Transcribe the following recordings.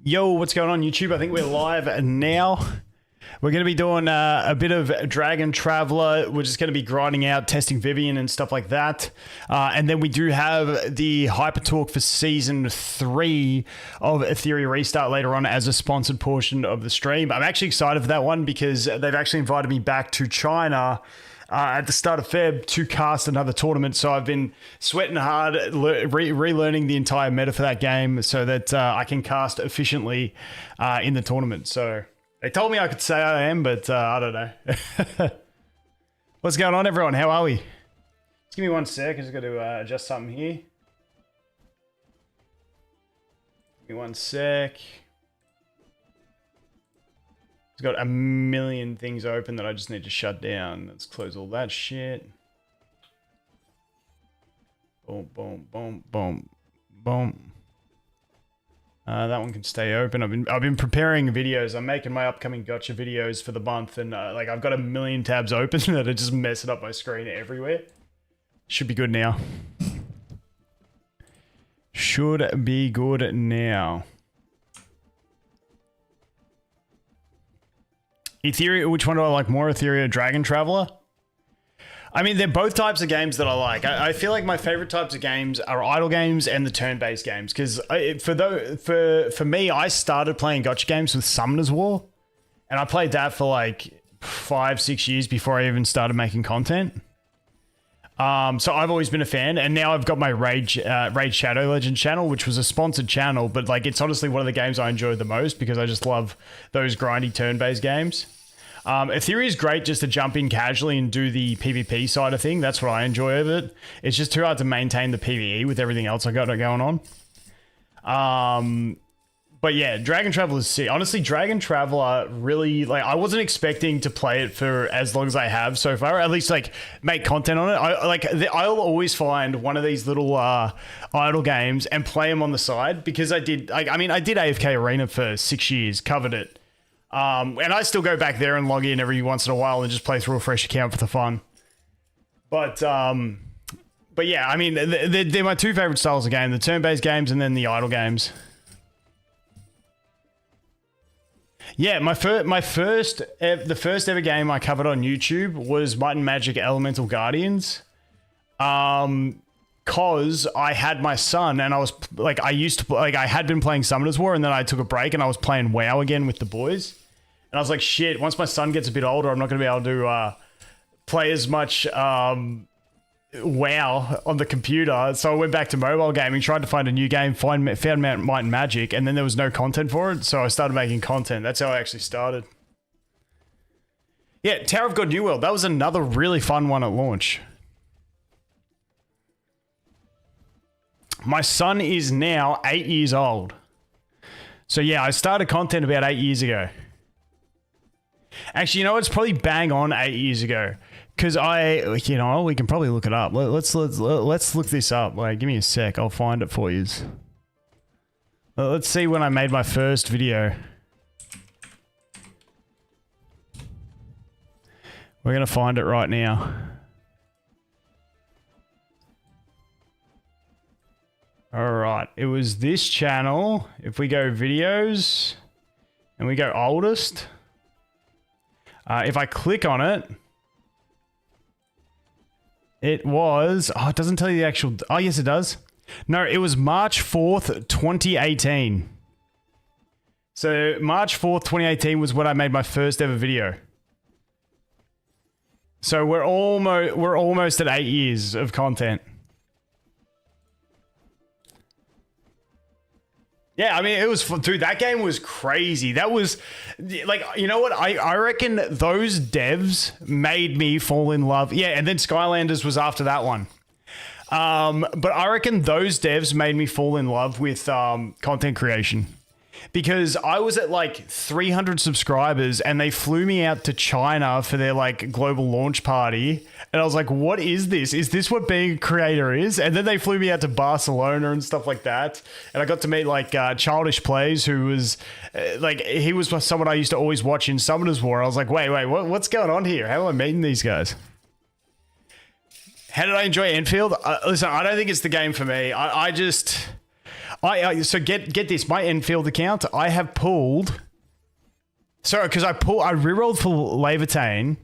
Yo, what's going on YouTube? I think we're live now. We're going to be doing a bit of Dragon Traveler. We're just going to be grinding out, testing VIVIENNE and stuff like that. And then we do have the Hyper Talk for Season 3 of Etheria Restart later on as a sponsored portion of the stream. I'm actually excited for that one because they've actually invited me back to China at the start of Feb to cast another tournament. So I've been sweating hard, relearning the entire meta for that game so that I can cast efficiently in the tournament. So they told me I could say I am, but I don't know. What's going on, everyone? How are we? Just give me 1 sec. I just got to adjust something here. Give me 1 sec. It's got a million things open that I just need to shut down. Let's close all that shit. Boom, boom, boom, boom, boom. That one can stay open. I've been preparing videos. I'm making my upcoming Gacha videos for the month, and like I've got a million tabs open that are just messing up my screen everywhere. Should be good now. Should be good now. Etheria, which one do I like more, Etheria or Dragon Traveler? I mean, they're both types of games that I like. I feel like my favorite types of games are idle games and the turn-based games. Because for me, I started playing Gacha games with Summoner's War. And I played that for like 5-6 years before I even started making content. So I've always been a fan. And now I've got my Raid Shadow Legend channel, which was a sponsored channel. But like, it's honestly one of the games I enjoy the most because I just love those grindy turn-based games. Etheria is great just to jump in casually and do the PvP side of thing. That's what I enjoy of it. It's just too hard to maintain the PvE with everything else I got going on. But yeah, Dragon Traveler is sick. Honestly, Dragon Traveler really, like, I wasn't expecting to play it for as long as I have so far, or at least like make content on it. I'll always find one of these little idle games and play them on the side because I did AFK Arena for 6 years, covered it. And I still go back there and log in every once in a while and just play through a fresh account for the fun. But yeah, I mean, they're my two favorite styles of game, the turn-based games and then the idle games. Yeah, the first ever game I covered on YouTube was Might and Magic Elemental Guardians. Cause I had my son and I was like, I had been playing Summoner's War and then I took a break and I was playing WoW again with the boys. And I was like, shit, once my son gets a bit older, I'm not going to be able to play as much WoW on the computer. So I went back to mobile gaming, tried to find a new game, found Might and Magic, and then there was no content for it. So I started making content. That's how I actually started. Yeah, Tower of God New World. That was another really fun one at launch. My son is now 8 years old. So yeah, I started content about 8 years ago. Actually, you know, it's probably bang on 8 years ago. Because we can probably look it up. Let's look this up. Like, give me a sec. I'll find it for you. Let's see when I made my first video. We're going to find it right now. All right, it was this channel. If we go videos and we go oldest, if I click on it, it was, it doesn't tell you the actual, oh yes it does. No, it was March 4th, 2018. So March 4th, 2018 was when I made my first ever video. So we're almost at 8 years of content. Yeah, I mean, it was, dude, that game was crazy. That was, like, you know what? I reckon those devs made me fall in love. Yeah, and then Skylanders was after that one. But I reckon those devs made me fall in love with content creation. Because I was at like 300 subscribers and they flew me out to China for their like global launch party. And I was like, what is this? Is this what being a creator is? And then they flew me out to Barcelona and stuff like that. And I got to meet like Childish Plays, who was he was someone I used to always watch in Summoner's War. I was like, wait, what's going on here? How am I meeting these guys? How did I enjoy Enfield? Listen, I don't think it's the game for me. So get this, my Enfield account, I have pulled. So because I rerolled for Levitain.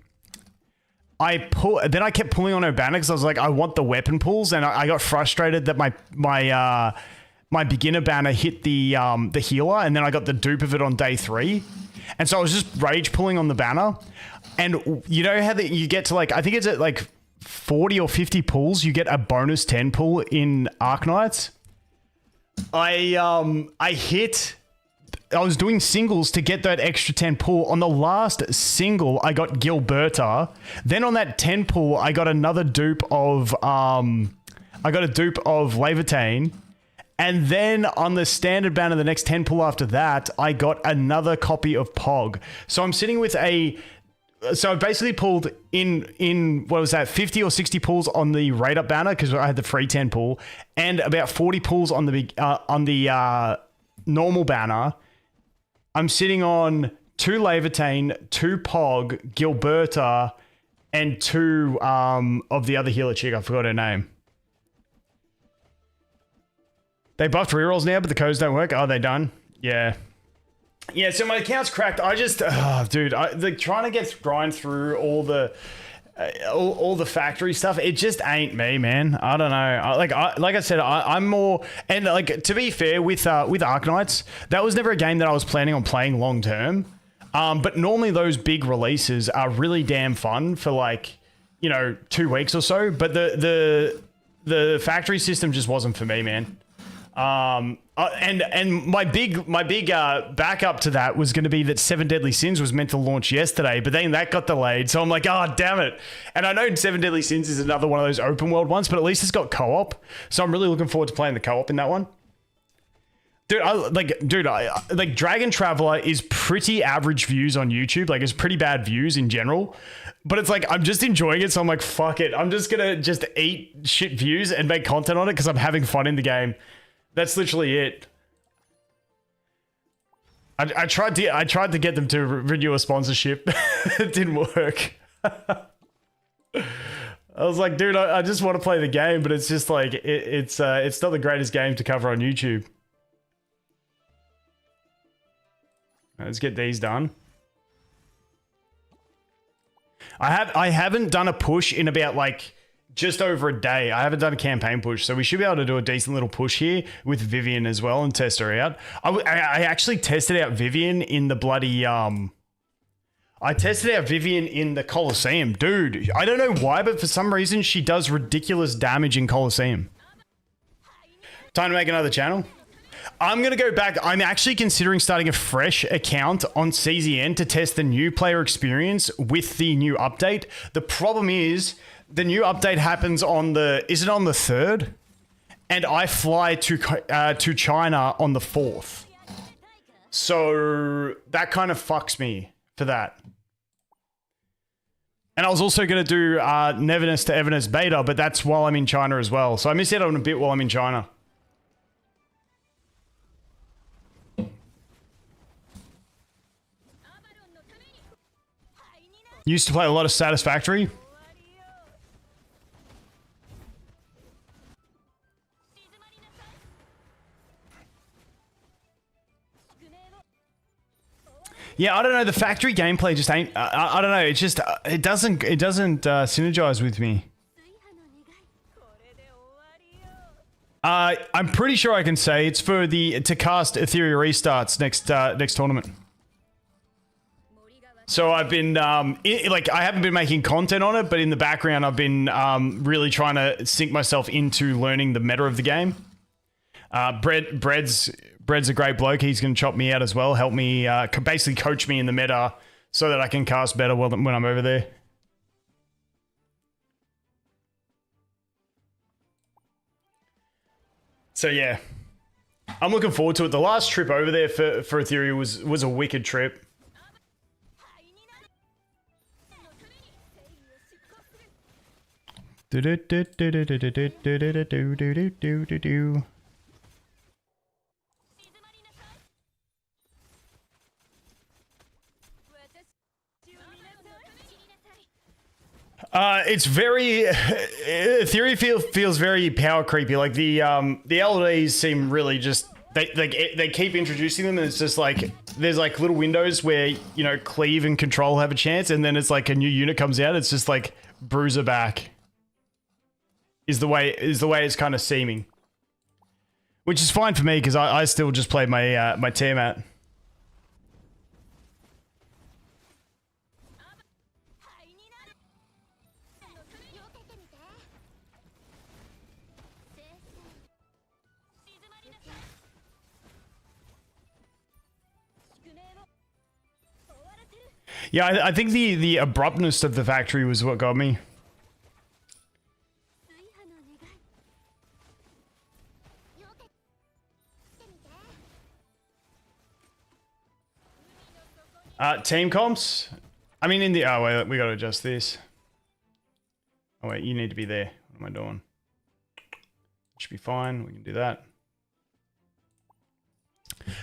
Then I kept pulling on Urbana because I was like, I want the weapon pulls, and I got frustrated that my beginner banner hit the healer, and then I got the dupe of it on day 3, and so I was just rage pulling on the banner. And you know how that you get to like, I think it's at like 40 or 50 pulls, you get a bonus 10 pull in Arknights. I was doing singles to get that extra 10 pull. On the last single, I got Gilberta. Then on that 10 pull, I got another dupe of Levitain. And then on the standard banner, the next 10 pull after that, I got another copy of Pog. So I'm sitting with so I basically pulled in what was that, 50 or 60 pulls on the rate up banner because I had the free 10 pull, and about 40 pulls on the normal banner. I'm sitting on 2 Levitain, 2 Pog, Gilberta, and 2 of the other healer chick. I forgot her name. They buffed rerolls now, but the codes don't work. Are they done? Yeah. Yeah, so my account's cracked. I just, dude, trying to grind through all the factory stuff, it just ain't me, man. I don't know. Like I said, I'm more, and like, to be fair, with Arknights, that was never a game that I was planning on playing long term. But normally those big releases are really damn fun for like, 2 weeks or so. But the factory system just wasn't for me, man. And my big backup to that was going to be that 7 Deadly Sins was meant to launch yesterday, but then that got delayed. So I'm like, oh, damn it. And I know 7 Deadly Sins is another one of those open world ones, but at least it's got co-op. So I'm really looking forward to playing the co-op in that one. Dude, Dragon Traveler is pretty average views on YouTube. Like, it's pretty bad views in general. But it's like, I'm just enjoying it, so I'm like, fuck it. I'm just going to just eat shit views and make content on it because I'm having fun in the game. That's literally it. I tried to get them to renew a sponsorship. It didn't work. I was like, dude, I just want to play the game, but it's just like it's not the greatest game to cover on YouTube. Let's get these done. I haven't done a push in about like just over a day. I haven't done a campaign push, so we should be able to do a decent little push here with VIVIENNE as well and test her out. I actually tested out VIVIENNE in the bloody I tested out VIVIENNE in the Colosseum. Dude, I don't know why, but for some reason she does ridiculous damage in Colosseum. Time to make another channel. I'm going to go back. I'm actually considering starting a fresh account on CZN to test the new player experience with the new update. The problem is the new update happens on is it on the 3rd? And I fly to China on the 4th. So that kind of fucks me for that. And I was also going to do Neverness to Everness beta, but that's while I'm in China as well. So I miss out on a bit while I'm in China. Used to play a lot of Satisfactory. Yeah, I don't know. The factory gameplay just ain't. I don't know. It just it doesn't synergize with me. I'm pretty sure I can say it's for to cast Etheria restarts next tournament. So I've been I haven't been making content on it, but in the background I've been really trying to sink myself into learning the meta of the game. Bread's a great bloke. He's going to chop me out as well, help me basically coach me in the meta so that I can cast better when I'm over there. So yeah, I'm looking forward to it. The last trip over there for Etheria was a wicked trip. it's very Etheria feels very power creepy. Like the LEDs seem really just they keep introducing them, and it's just like there's like little windows where, you know, Cleave and Control have a chance, and then it's like a new unit comes out. It's just like Bruiser back is the way it's kind of seeming, which is fine for me because I still just play my my Tiamat. Yeah, I think the abruptness of the factory was what got me. Team comps? I mean, in the... Oh, wait, we gotta adjust this. Oh, wait, you need to be there. What am I doing? Should be fine. We can do that.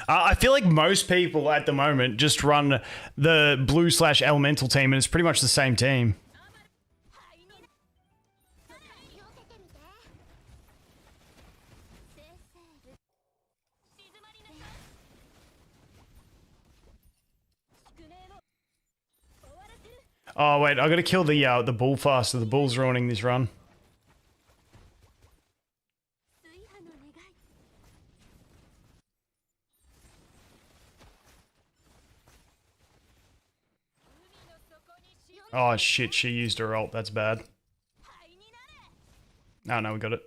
I feel like most people at the moment just run the blue/elemental team, and it's pretty much the same team. Oh wait, I gotta kill the bull faster. The bull's ruining this run. Oh shit, she used her ult. That's bad. Oh no, we got it.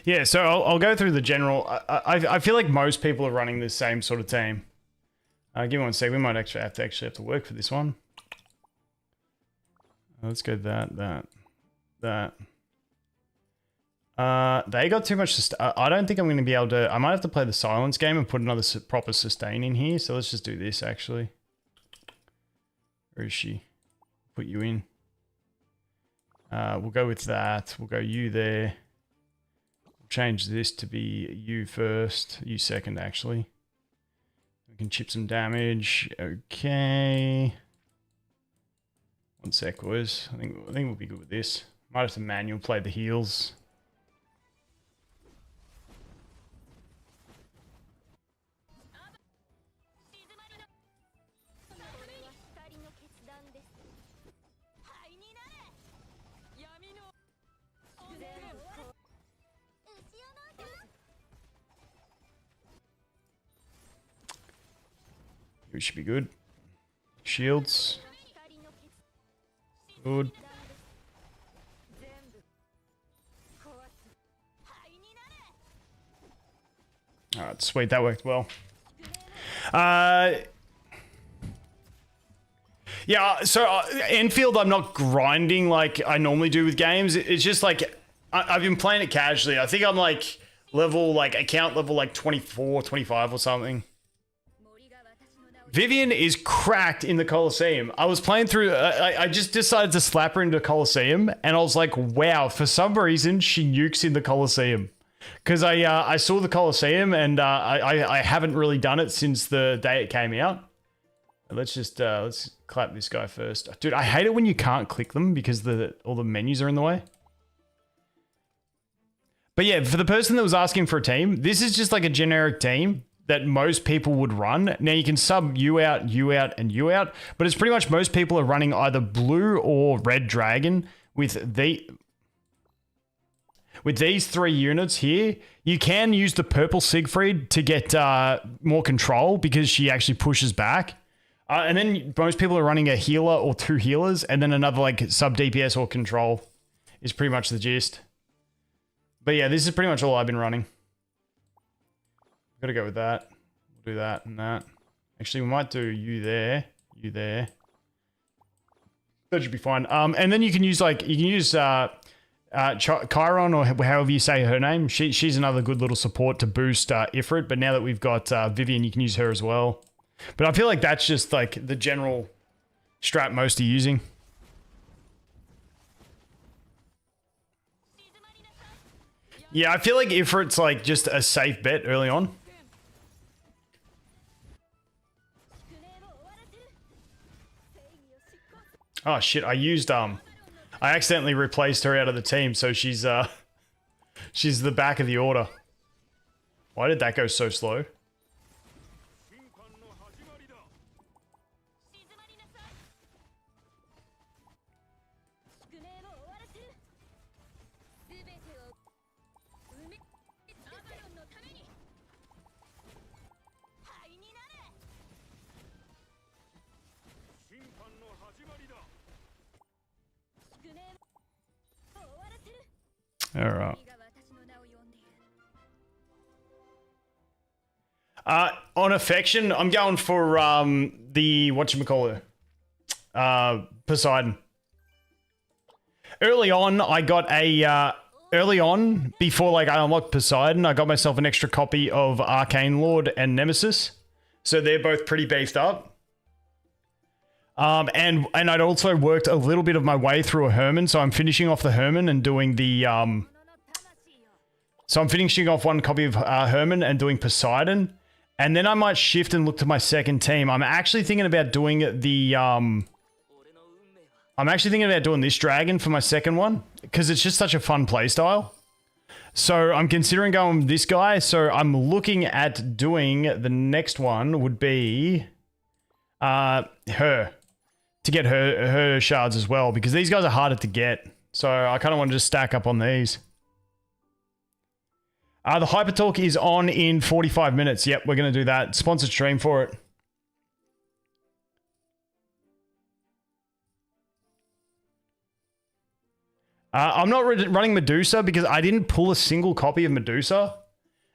Yeah, so I'll go through the general. I feel like most people are running the same sort of team. Give me one sec. We might actually have to work for this one. Let's go that. They got too much. I don't think I'm going to be able to. I might have to play the silence game and put another proper sustain in here. So let's just do this actually. Where is she? Put you in. We'll go with that. We'll go you there. Change this to be you first, you second actually. We can chip some damage. Okay. One sec, boys. I think we'll be good with this. Might have to manual play the heals. We should be good. Shields. Good. Alright, sweet. That worked well. Yeah, so Enfield I'm not grinding like I normally do with games. It's just like, I've been playing it casually. I think I'm like account level like 24, 25 or something. Vivienne is cracked in the Colosseum. I was playing through, I just decided to slap her into Colosseum, and I was like, wow, for some reason, she nukes in the Colosseum. Because I saw the Colosseum, and I haven't really done it since the day it came out. Let's clap this guy first. Dude, I hate it when you can't click them because all the menus are in the way. But yeah, for the person that was asking for a team, this is just like a generic team that most people would run. Now you can sub you out, and you out, but it's pretty much most people are running either blue or red dragon with these three units here. You can use the purple Siegfried to get more control because she actually pushes back. And then most people are running a healer or two healers, and then another like sub DPS or control is pretty much the gist. But yeah, this is pretty much all I've been running. Gotta go with that. We'll do that and that. Actually, we might do you there. That should be fine. And then you can use Chiron, or however you say her name. She's another good little support to boost Ifrit. But now that we've got Vivienne, you can use her as well. But I feel like that's just like the general strat most are using. Yeah, I feel like Ifrit's like just a safe bet early on. Oh shit, I accidentally replaced her out of the team, so she's the back of the order. Why did that go so slow? All right. On affection, I'm going for the whatchamacallit, Poseidon. Early on, I got a before like I unlocked Poseidon, I got myself an extra copy of Arcane Lord and Nemesis, so they're both pretty beefed up. And I'd also worked a little bit of my way through a Herman, so I'm finishing off the Herman and doing the so I'm finishing off one copy of Herman and doing Poseidon, and then I might shift and look to my second team. I'm actually thinking about doing the I'm actually thinking about doing this dragon for my second one because it's just such a fun playstyle. So I'm considering going with this guy. So I'm looking at doing the next one would be her. To get her shards as well, because these guys are harder to get. So I kind of want to just stack up on these. The Hyper Talk is on in 45 minutes. Yep, we're going to do that. Sponsored stream for it. I'm not running Medusa because I didn't pull a single copy of Medusa.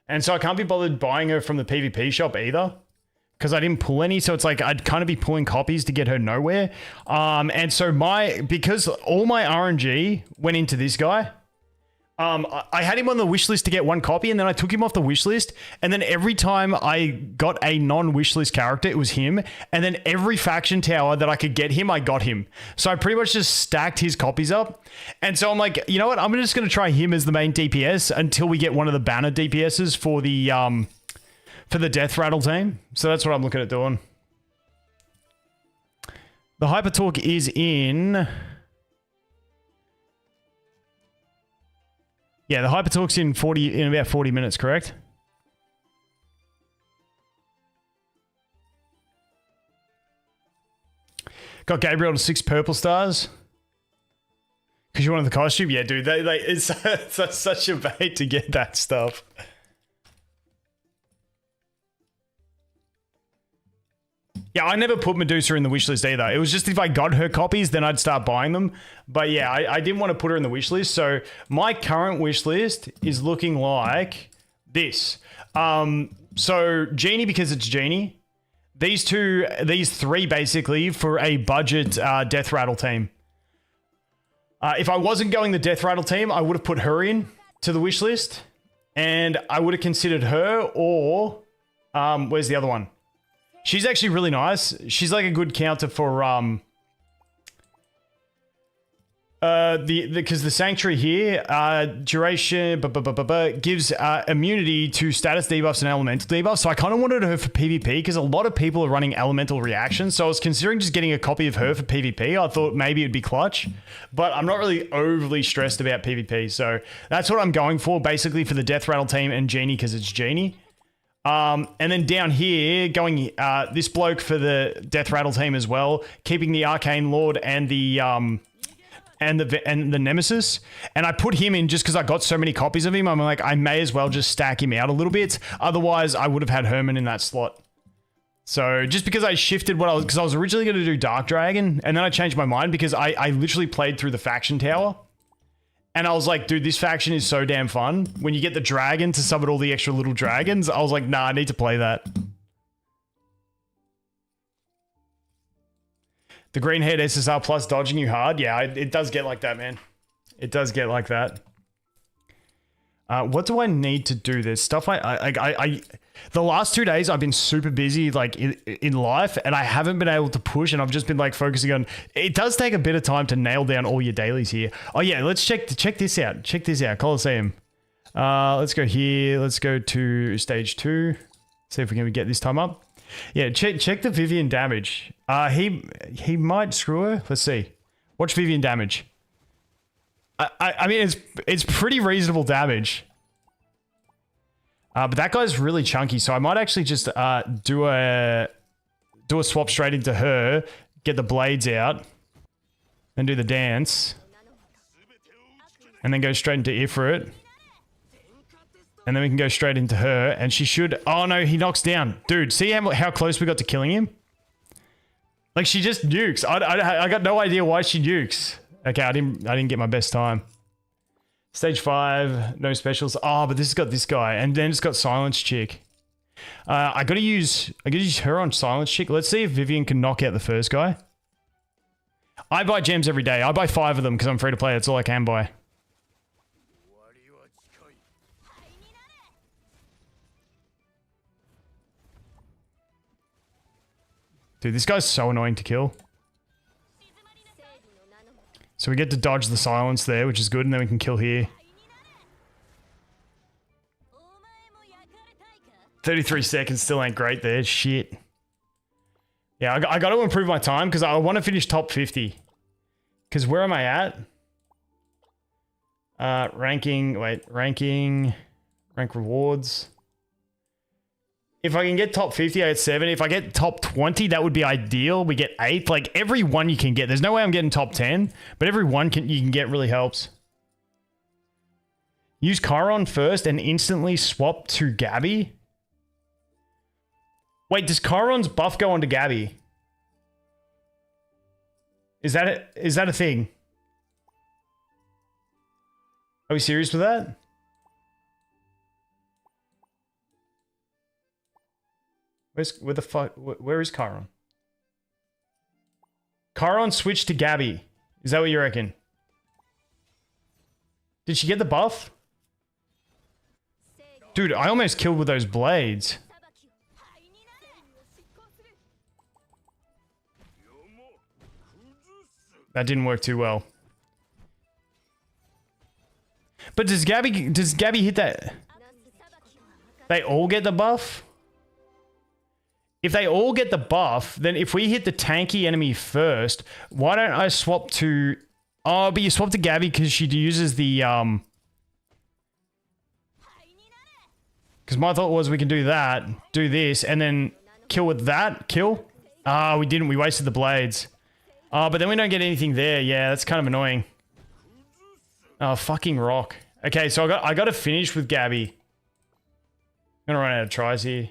And so I can't be bothered buying her from the PvP shop either, because I didn't pull any, so it's like I'd kind of be pulling copies to get her nowhere. And so because all my RNG went into this guy, I had him on the wish list to get one copy, and then I took him off the wish list, and then every time I got a non-wish list character, it was him, and then every faction tower that I could get him, I got him. So I pretty much just stacked his copies up, and so I'm like, you know what, I'm just going to try him as the main DPS until we get one of the banner DPSs for the Death Rattle team. So that's what I'm looking at doing. The Hyper Talk is in... Yeah, the Hyper Talk's in about 40 minutes, correct? Got Gabriel to 6 purple stars. Because you wanted the costume? Yeah, dude, it's such a bait to get that stuff. Yeah, I never put Medusa in the wishlist either. It was just if I got her copies, then I'd start buying them. But yeah, I didn't want to put her in the wishlist. So my current wishlist is looking like this. So Genie, because it's Genie. These three basically for a budget Death Rattle team. If I wasn't going the Death Rattle team, I would have put her in to the wishlist. And I would have considered her or... where's the other one? She's actually really nice. She's like a good counter for because the Sanctuary here duration gives immunity to status debuffs and elemental debuffs. So I kind of wanted her for PvP because a lot of people are running elemental reactions. So I was considering just getting a copy of her for PvP. I thought maybe it'd be clutch, but I'm not really overly stressed about PvP. So that's what I'm going for basically for the Death Rattle team and Genie because it's Genie. And then down here, going this bloke for the Death Rattle team as well, keeping the Arcane Lord and the Nemesis. And I put him in just because I got so many copies of him. I'm like, I may as well just stack him out a little bit. Otherwise, I would have had Herman in that slot. So just because I shifted because I was originally going to do Dark Dragon, and then I changed my mind because I literally played through the faction tower. And I was like, dude, this faction is so damn fun. When you get the dragon to summon all the extra little dragons, I was like, nah, I need to play that. The green haired SSR plus dodging you hard. Yeah, it does get like that, man. It does get like that. What do I need to do? There's stuff the last 2 days I've been super busy like in life, and I haven't been able to push, and I've just been like focusing on, it does take a bit of time to nail down all your dailies here. Oh yeah, let's check this out. Check this out, Colosseum. Let's go here. Let's go to stage 2. See if we can get this time up. Yeah, check the Vivienne damage. He might screw her. Let's see. Watch Vivienne damage. I mean, it's pretty reasonable damage. But that guy's really chunky, so I might actually just do a swap straight into her, get the blades out, and do the dance. And then go straight into Ifrit. And then we can go straight into her, and she should... Oh no, he knocks down. Dude, see how close we got to killing him? Like, she just nukes. I got no idea why she nukes. Okay, I didn't get my best time. Stage 5, no specials. Oh, but this has got this guy, and then it's got Silence Chick. I gotta use her on Silence Chick. Let's see if Vivienne can knock out the first guy. I buy gems every day. I buy 5 of them because I'm free to play. That's all I can buy. Dude, this guy's so annoying to kill. So we get to dodge the silence there, which is good, and then we can kill here. 33 seconds still ain't great there. Shit. Yeah, I got to improve my time because I want to finish top 50. Because where am I at? Ranking. Rank rewards. If I can get top 50, I get 7. If I get top 20, that would be ideal. We get 8th. Like, every one you can get. There's no way I'm getting top 10, but every one you can get really helps. Use Chiron first and instantly swap to Gabby. Wait, does Chiron's buff go onto Gabby? Is that a thing? Are we serious with that? Where the fuck? Where is Chiron? Chiron switched to Gabby. Is that what you reckon? Did she get the buff? Dude, I almost killed with those blades. That didn't work too well. But does Gabby hit that? They all get the buff? If they all get the buff, then if we hit the tanky enemy first, why don't I swap to... Oh, but you swap to Gabby because she uses the... Because my thought was we can do that, do this, and then kill with that. Kill? Ah, we didn't. We wasted the blades. Oh, but then we don't get anything there. Yeah, that's kind of annoying. Oh, fucking rock. Okay, so I got to finish with Gabby. I'm going to run out of tries here.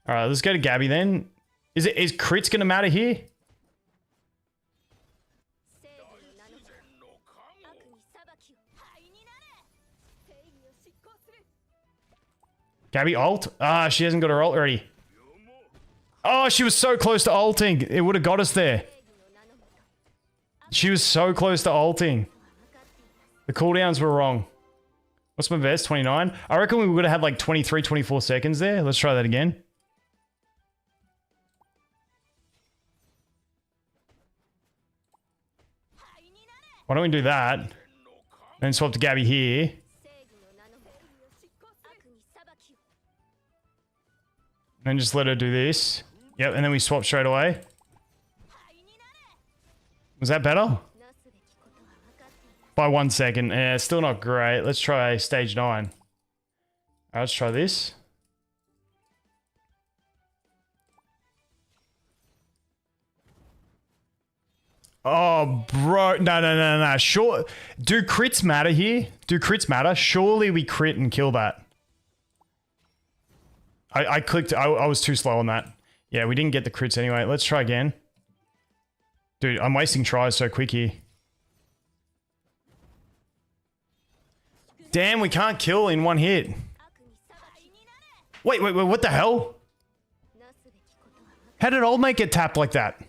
All right, let's go to Gabby then. Is crits going to matter here? Gabby ult? Ah, she hasn't got her ult already. Oh, she was so close to ulting. It would have got us there. She was so close to ulting. The cooldowns were wrong. What's my best? 29? I reckon we would have had like 23, 24 seconds there. Let's try that again. Why don't we do that? Then swap to Gabby here. Then just let her do this. Yep, and then we swap straight away. Was that better? By 1 second. Yeah, still not great. Let's try stage 9. Alright, let's try this. Oh, bro. No. Sure. Do crits matter here? Do crits matter? Surely we crit and kill that. I clicked. I was too slow on that. Yeah, we didn't get the crits anyway. Let's try again. Dude, I'm wasting tries so quick here. Damn, we can't kill in one hit. Wait, what the hell? How did Old Mate get tapped like that?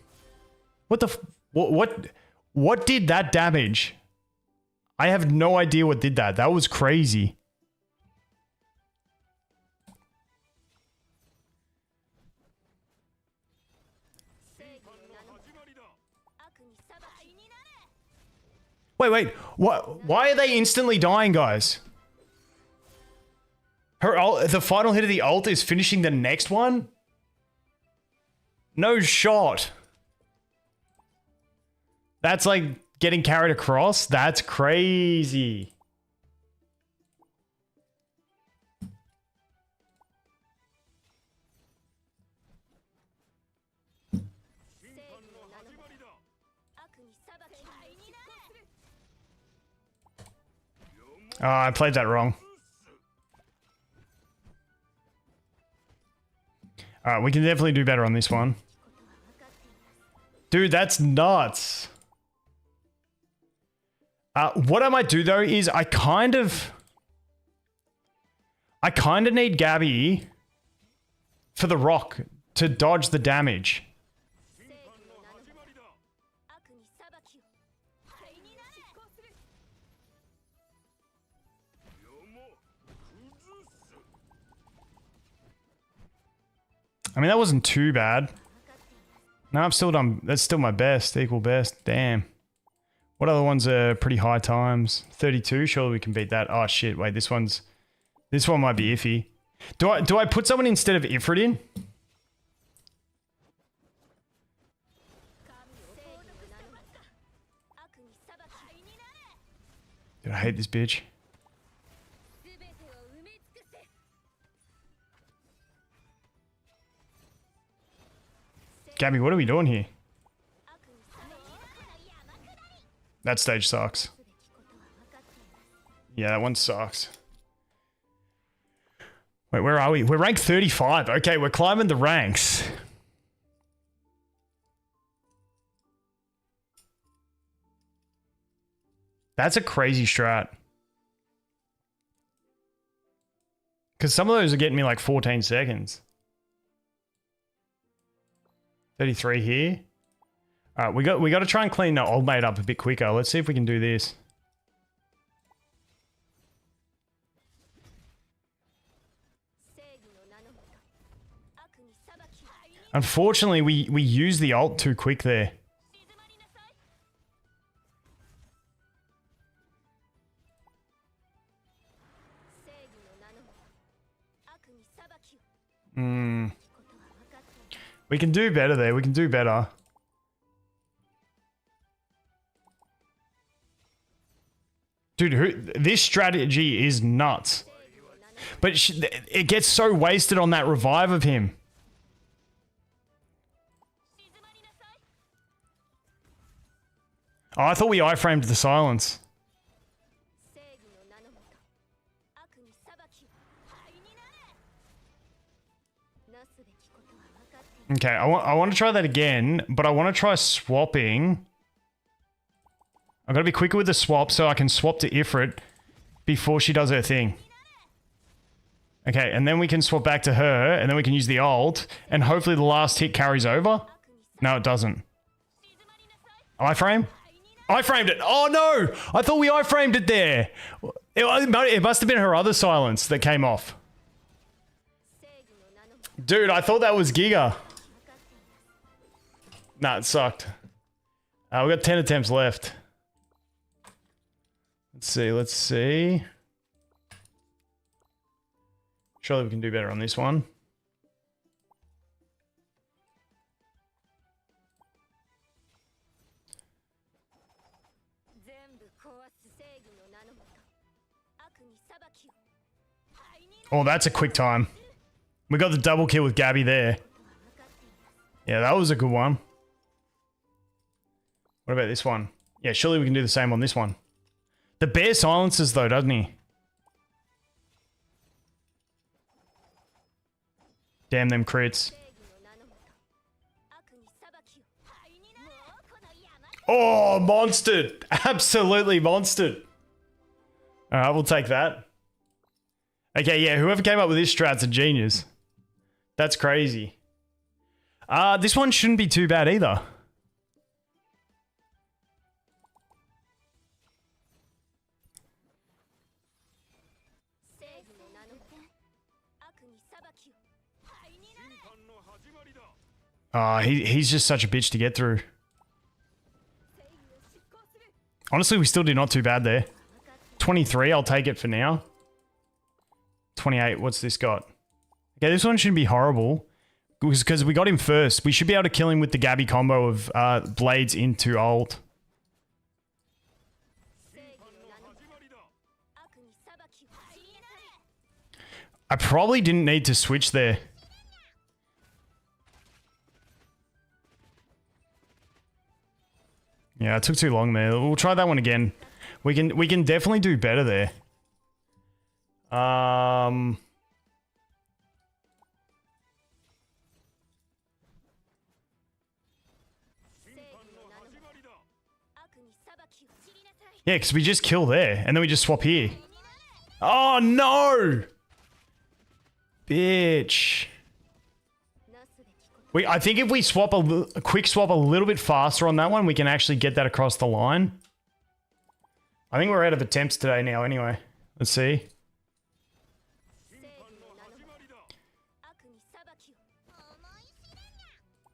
What the... What did that damage? I have no idea what did that. That was crazy. Wait. What? Why are they instantly dying, guys? The final hit of the ult is finishing the next one? No shot. That's like getting carried across. That's crazy. Oh, I played that wrong. Alright, we can definitely do better on this one. Dude, that's nuts. What I might do though is I kind of need Gabby for the rock to dodge the damage. I mean, that wasn't too bad. No, I've still done... That's still my best. Equal best. Damn. What other ones are pretty high times? 32? Surely we can beat that. Oh, shit. Wait, this one might be iffy. Do I put someone instead of Ifrit in? Dude, I hate this bitch. Gabby, what are we doing here? That stage sucks. Yeah, that one sucks. Wait, where are we? We're ranked 35. Okay, we're climbing the ranks. That's a crazy strat. Because some of those are getting me like 14 seconds. 33 here. All right, we got to try and clean the old mate up a bit quicker. Let's see if we can do this. Unfortunately, we used the ult too quick there. We can do better there. We can do better. Dude, this strategy is nuts. But it gets so wasted on that revive of him. Oh, I thought we iframed the silence. Okay, I want to try that again, but I want to try swapping. I've got to be quicker with the swap so I can swap to Ifrit before she does her thing. Okay, and then we can swap back to her, and then we can use the ult, and hopefully the last hit carries over. No, it doesn't. Iframe? I framed it. Oh no! I thought we iframed it there. It must have been her other silence that came off. Dude, I thought that was Giga. Nah, it sucked. We got 10 attempts left. Let's see. Surely we can do better on this one. Oh, that's a quick time. We got the double kill with Gabby there. Yeah, that was a good one. What about this one? Yeah, surely we can do the same on this one. The bear silences though, doesn't he? Damn them crits. Oh, monstered. Absolutely monstered. Alright, we'll take that. Okay, yeah, whoever came up with this strat's a genius. That's crazy. This one shouldn't be too bad either. He's just such a bitch to get through. Honestly, we still did not too bad there. 23, I'll take it for now. 28, what's this got? Okay, this one shouldn't be horrible. Because we got him first. We should be able to kill him with the Gabby combo of blades into ult. I probably didn't need to switch there. Yeah, it took too long there. We'll try that one again. We can definitely do better there. Yeah, because we just kill there, and then we just swap here. Oh, no! Bitch. I think if we swap a quick swap a little bit faster on that one, we can actually get that across the line. I think we're out of attempts today now anyway. Let's see.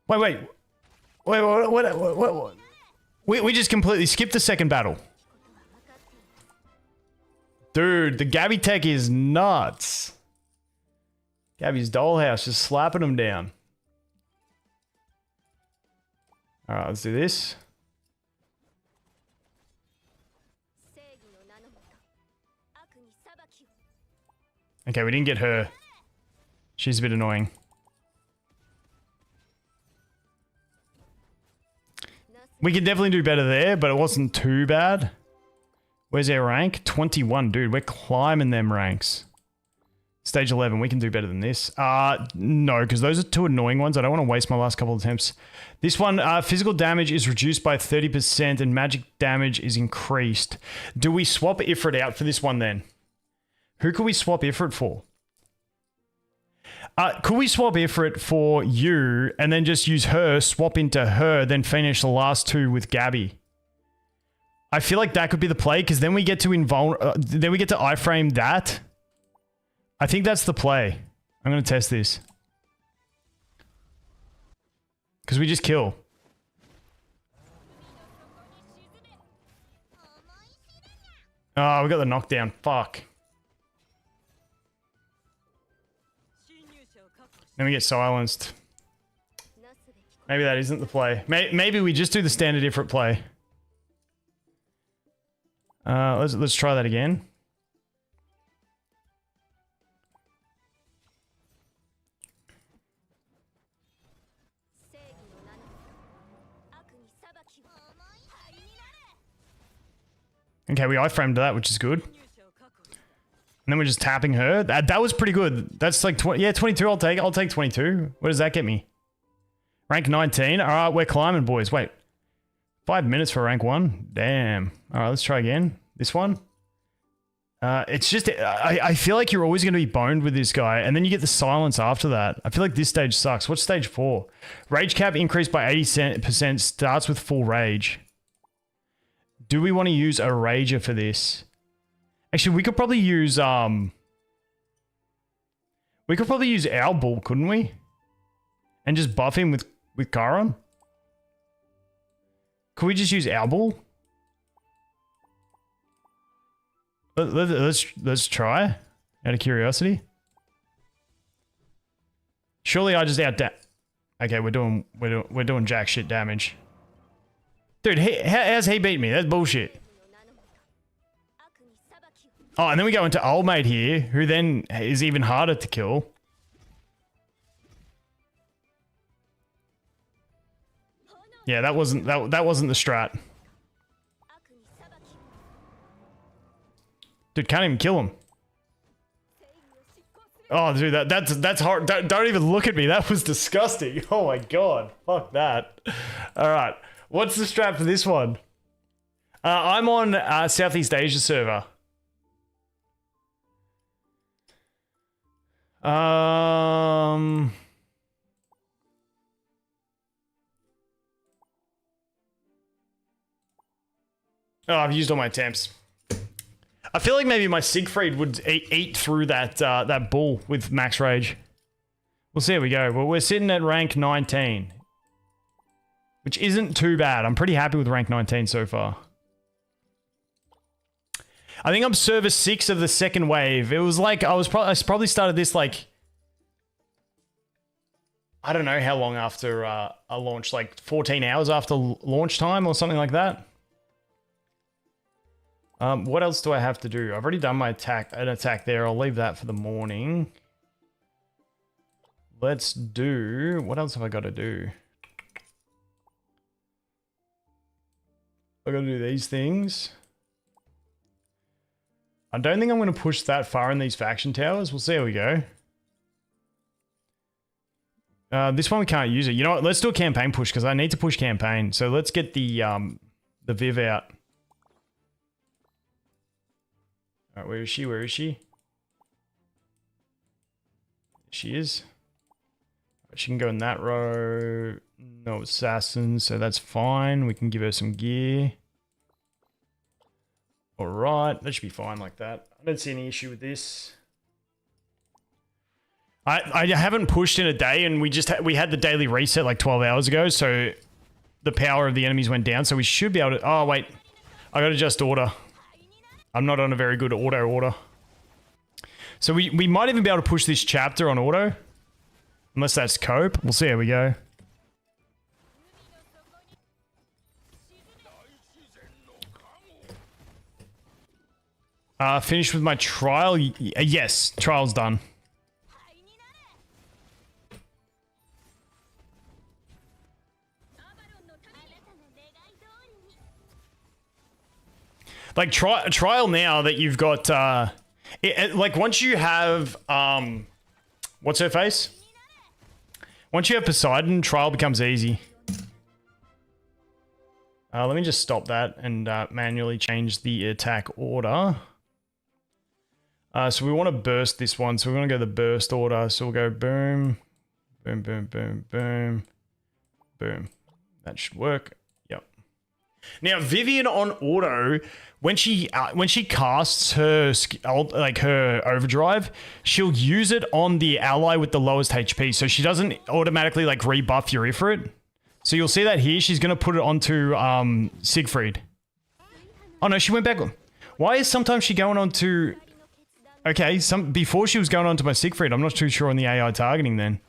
Wait. What? We just completely skipped the second battle. Dude, the Gabby tech is nuts. Gabby's dollhouse just slapping him down. Alright, let's do this. Okay, we didn't get her. She's a bit annoying. We could definitely do better there, but it wasn't too bad. Where's our rank? 21, dude. We're climbing them ranks. Stage 11, we can do better than this. No, because those are two annoying ones. I don't want to waste my last couple of attempts. This one, physical damage is reduced by 30% and magic damage is increased. Do we swap Ifrit out for this one then? Who could we swap Ifrit for? Could we swap Ifrit for you and then just use her, swap into her, then finish the last two with Gabby? I feel like that could be the play because then we get to then we get to iframe that. I think that's the play. I'm going to test this. Because we just kill. Oh, we got the knockdown. Fuck. Then we get silenced. Maybe that isn't the play. Maybe we just do the standard Ifrit play. Let's try that again. Okay, we iframed that, which is good. And then we're just tapping her. That was pretty good. That's like 20. Yeah, 22. I'll take 22. What does that get me? Rank 19. All right, we're climbing, boys. Wait. 5 minutes for rank 1. Damn. All right, let's try again. This one. It's just, I feel like you're always going to be boned with this guy, and then you get the silence after that. I feel like this stage sucks. What's stage 4? Rage cap increased by 80%, starts with full rage. Do we want to use a rager for this? Actually, we could probably use our bull, couldn't we? And just buff him with Charon? Could we just use our bull? Let's try. Out of curiosity. Surely I just okay, we're doing jack shit damage. Dude, how's he beat me? That's bullshit. Oh, and then we go into old mate here, who then is even harder to kill. Yeah, that wasn't the strat. Dude, can't even kill him. Oh, dude, that's hard. Don't even look at me. That was disgusting. Oh my god. Fuck that. All right. What's the strat for this one? I'm on Southeast Asia server. Oh, I've used all my attempts. I feel like maybe my Siegfried would eat through that bull with max rage. We'll see how we go. Well, we're sitting at rank 19. Which isn't too bad. I'm pretty happy with rank 19 so far. I think I'm server 6 of the second wave. It was like, I probably started this like... I don't know how long after a launch, like 14 hours after launch time or something like that. What else do I have to do? I've already done my attack there. I'll leave that for the morning. let's do... What else have I got to do? I got to do these things. I don't think I'm going to push that far in these faction towers. We'll see how we go. This one we can't use it. You know what? Let's do a campaign push because I need to push campaign. So let's get the Viv out. All right, where is she? Where is she? She is. She can go in that row. No assassins, so that's fine. We can give her some gear. All right, that should be fine like that. I don't see any issue with this. I haven't pushed in a day, and we had the daily reset like 12 hours ago, so the power of the enemies went down. So we should be able to. Oh wait, I got to adjust order. I'm not on a very good auto order. So we might even be able to push this chapter on auto, unless that's cope. We'll see how we go. Finished with my trial. Yes, trial's done. Like trial now that you've got like once you have what's her face? Once you have Poseidon, trial becomes easy. Let me just stop that and manually change the attack order. So we want to burst this one, so we're going to go the burst order. So we'll go boom, boom, boom, boom, boom, boom. That should work. Yep. Now Vivienne on auto, when she casts her like her overdrive, she'll use it on the ally with the lowest HP, so she doesn't automatically like rebuff your Ifrit. So you'll see that here. She's going to put it onto Siegfried. Oh no, she went back. Why is sometimes she going on to... Okay, before she was going on to my Siegfried. I'm not too sure on the AI targeting then.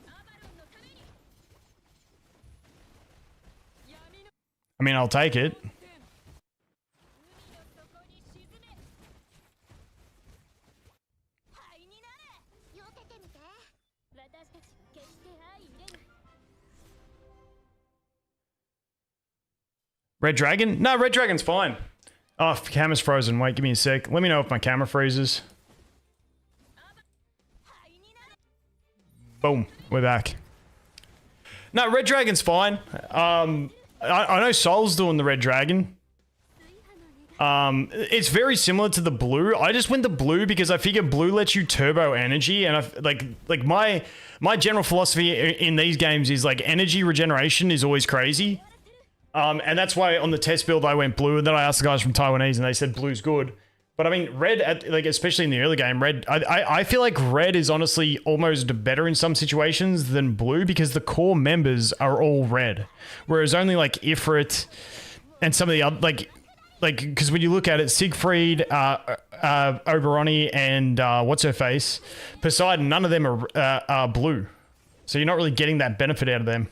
I mean, I'll take it. Red Dragon? No, Red Dragon's fine. Oh, camera's frozen. Wait, give me a sec. Let me know if my camera freezes. Boom. We're back. No, Red Dragon's fine. I know Sol's doing the Red Dragon. It's very similar to the blue. I just went the blue because I figure blue lets you turbo energy, and like my general philosophy in these games is like energy regeneration is always crazy. And that's why on the test build I went blue, and then I asked the guys from Taiwanese and they said blue's good. But I mean, red, like especially in the early game, red, I feel like red is honestly almost better in some situations than blue because the core members are all red. Whereas only like Ifrit and some of the other, like because when you look at it, Siegfried, Oberoni, and what's her face? Poseidon, none of them are blue. So you're not really getting that benefit out of them.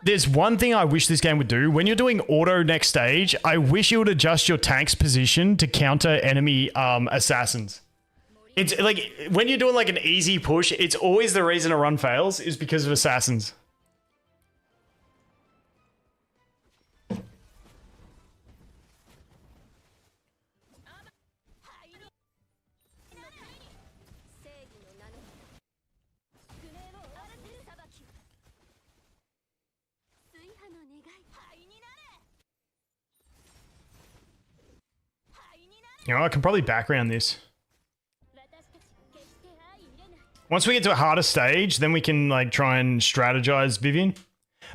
There's one thing I wish this game would do. When you're doing auto next stage, I wish it would adjust your tank's position to counter enemy assassins. It's like, when you're doing like an easy push, it's always the reason a run fails is because of assassins. You know, I can probably background this. Once we get to a harder stage, then we can like try and strategize Vivienne.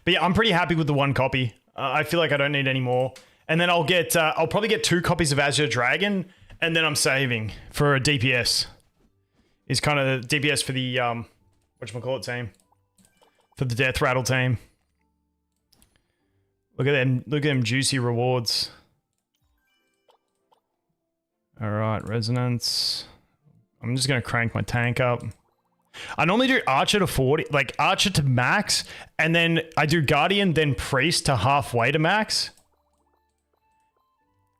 But yeah, I'm pretty happy with the one copy. I feel like I don't need any more. And then I'll probably get 2 copies of Azure Dragon, and then I'm saving for a DPS. Is kind of the DPS for the whatchamacallit team. For the Death Rattle team. Look at them juicy rewards. Alright, resonance. I'm just gonna crank my tank up. I normally do Archer to 40, like Archer to max, and then I do Guardian, then Priest to halfway to max.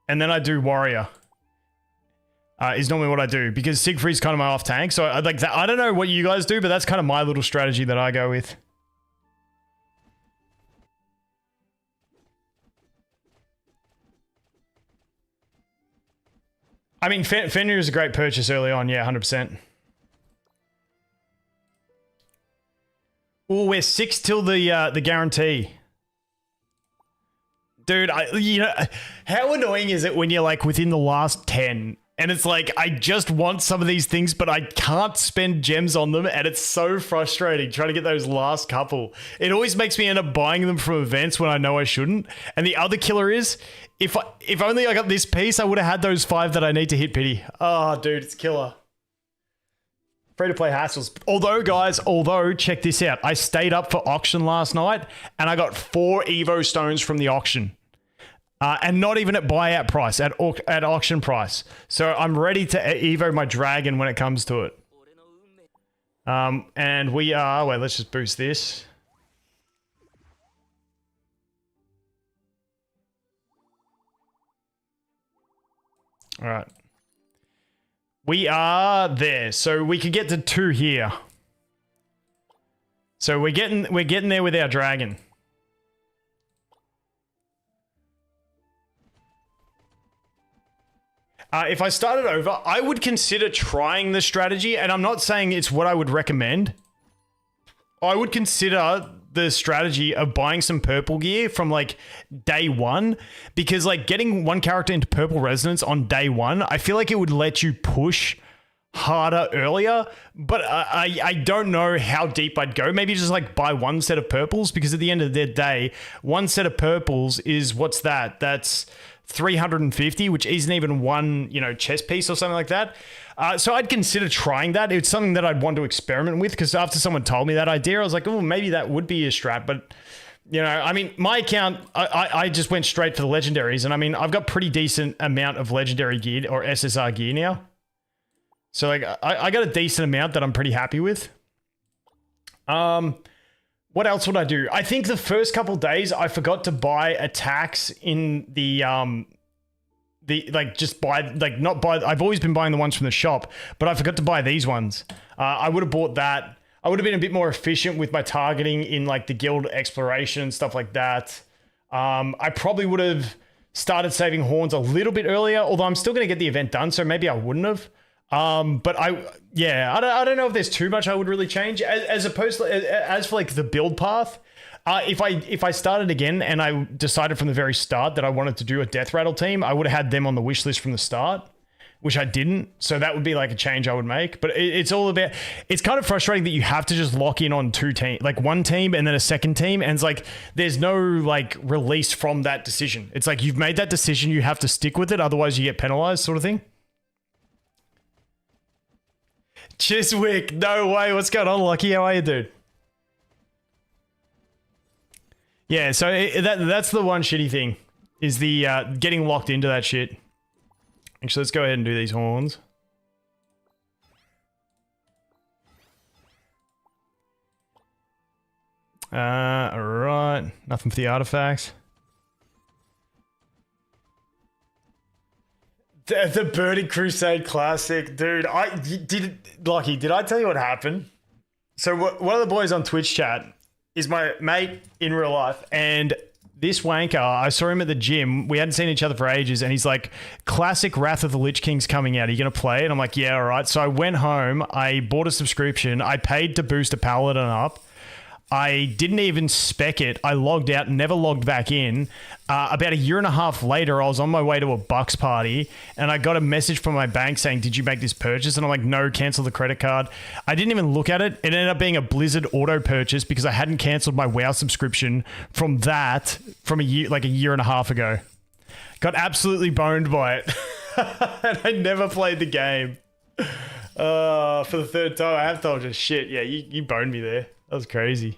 And then I do Warrior. is normally what I do, because Siegfried's kind of my off tank. So I like that. I don't know what you guys do, but that's kind of my little strategy that I go with. I mean, Fenrir is a great purchase early on. Yeah, 100%. Oh, we're 6 till the guarantee. Dude, you know, how annoying is it when you're like within the last 10 and it's like, I just want some of these things, but I can't spend gems on them, and it's so frustrating trying to get those last couple. It always makes me end up buying them from events when I know I shouldn't. And the other killer is, if only I got this piece, I would have had those 5 that I need to hit pity. Oh, dude, it's killer. Free-to-play hassles. Although, guys, check this out. I stayed up for auction last night, and I got 4 Evo stones from the auction. And not even at buyout price, at auction price. So I'm ready to Evo my dragon when it comes to it. And we are... Wait, let's just boost this. All right. We are there, so we could get to 2 here. So we're getting there with our dragon. If I started over, I would consider trying the strategy, and I'm not saying it's what I would recommend. I would consider the strategy of buying some purple gear from like day 1, because like getting one character into purple resonance on day 1, I feel like it would let you push harder earlier, but I don't know how deep I'd go. Maybe just like buy 1 set of purples, because at the end of the day, 1 set of purples is, what's that? That's 350, which isn't even 1, you know, chess piece or something like that. So I'd consider trying that. It's something that I'd want to experiment with, because after someone told me that idea, I was like, oh, maybe that would be a strat. But, you know, I mean, my account, I just went straight for the legendaries. And I mean, I've got pretty decent amount of legendary gear or SSR gear now. So like, I got a decent amount that I'm pretty happy with. What else would I do? I think the first couple days I forgot to buy attacks in the like, just buy, like, not buy, I've always been buying the ones from the shop, but I forgot to buy these ones. I would have bought that. I would have been a bit more efficient with my targeting in like the guild exploration and stuff like that. I probably would have started saving horns a little bit earlier, although I'm still going to get the event done, so maybe I wouldn't have. But I don't know if there's too much I would really change as opposed to, as for like the build path. If I started again and I decided from the very start that I wanted to do a death rattle team, I would have had them on the wish list from the start, which I didn't. So that would be like a change I would make. But it's all about, it's kind of frustrating that you have to just lock in on 2 teams, like 1 team and then a second team. And it's like, there's no like release from that decision. It's like, you've made that decision, you have to stick with it. Otherwise you get penalized, sort of thing. Chiswick, no way. What's going on, Lucky? How are you, dude? Yeah, so that's the one shitty thing, is the getting locked into that shit. Actually, let's go ahead and do these horns. Alright. Nothing for the artifacts. The Burning Crusade Classic, dude. Lucky, did I tell you what happened? So one of the boys on Twitch chat is my mate in real life, and this wanker, I saw him at the gym. We hadn't seen each other for ages, and he's like, classic Wrath of the Lich King's coming out. Are you going to play it? And I'm like, yeah, all right. So I went home. I bought a subscription. I paid to boost a paladin up. I didn't even spec it. I logged out and never logged back in. About a year and a half later, I was on my way to a Bucks party, and I got a message from my bank saying, did you make this purchase? And I'm like, no, cancel the credit card. I didn't even look at it. It ended up being a Blizzard auto purchase because I hadn't canceled my WoW subscription from a year and a half ago. Got absolutely boned by it. And I never played the game. For the 3rd time. I have told you, shit, yeah, you boned me there. That was crazy.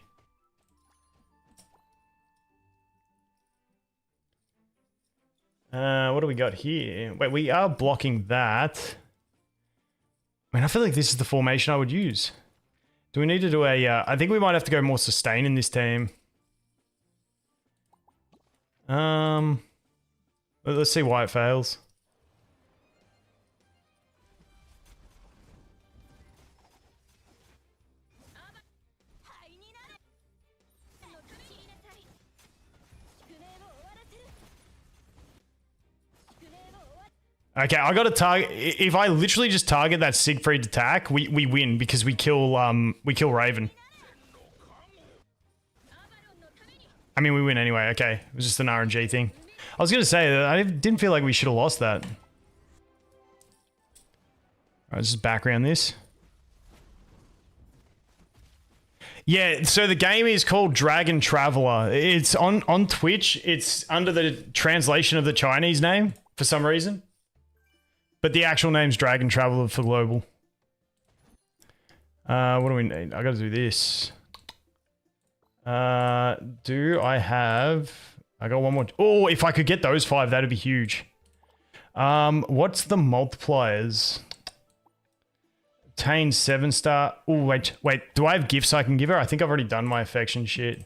What do we got here? Wait, we are blocking that. I mean, I feel like this is the formation I would use. Do we need to do a... I think we might have to go more sustain in this team. Let's see why it fails. Okay, I got to target. If I literally just target that Siegfried attack, we win because we kill Raven. I mean, we win anyway. Okay, it was just an RNG thing. I was gonna say that I didn't feel like we should have lost that. All right, let's just background this. Yeah, so the game is called Dragon Traveler. It's on Twitch. It's under the translation of the Chinese name for some reason. But the actual name's Dragon Traveler for global. What do we need? I gotta do this. Do I have... I got one more. Oh, if I could get those 5, that'd be huge. What's the multipliers? Obtain 7-star. Oh, wait. Do I have gifts I can give her? I think I've already done my affection shit.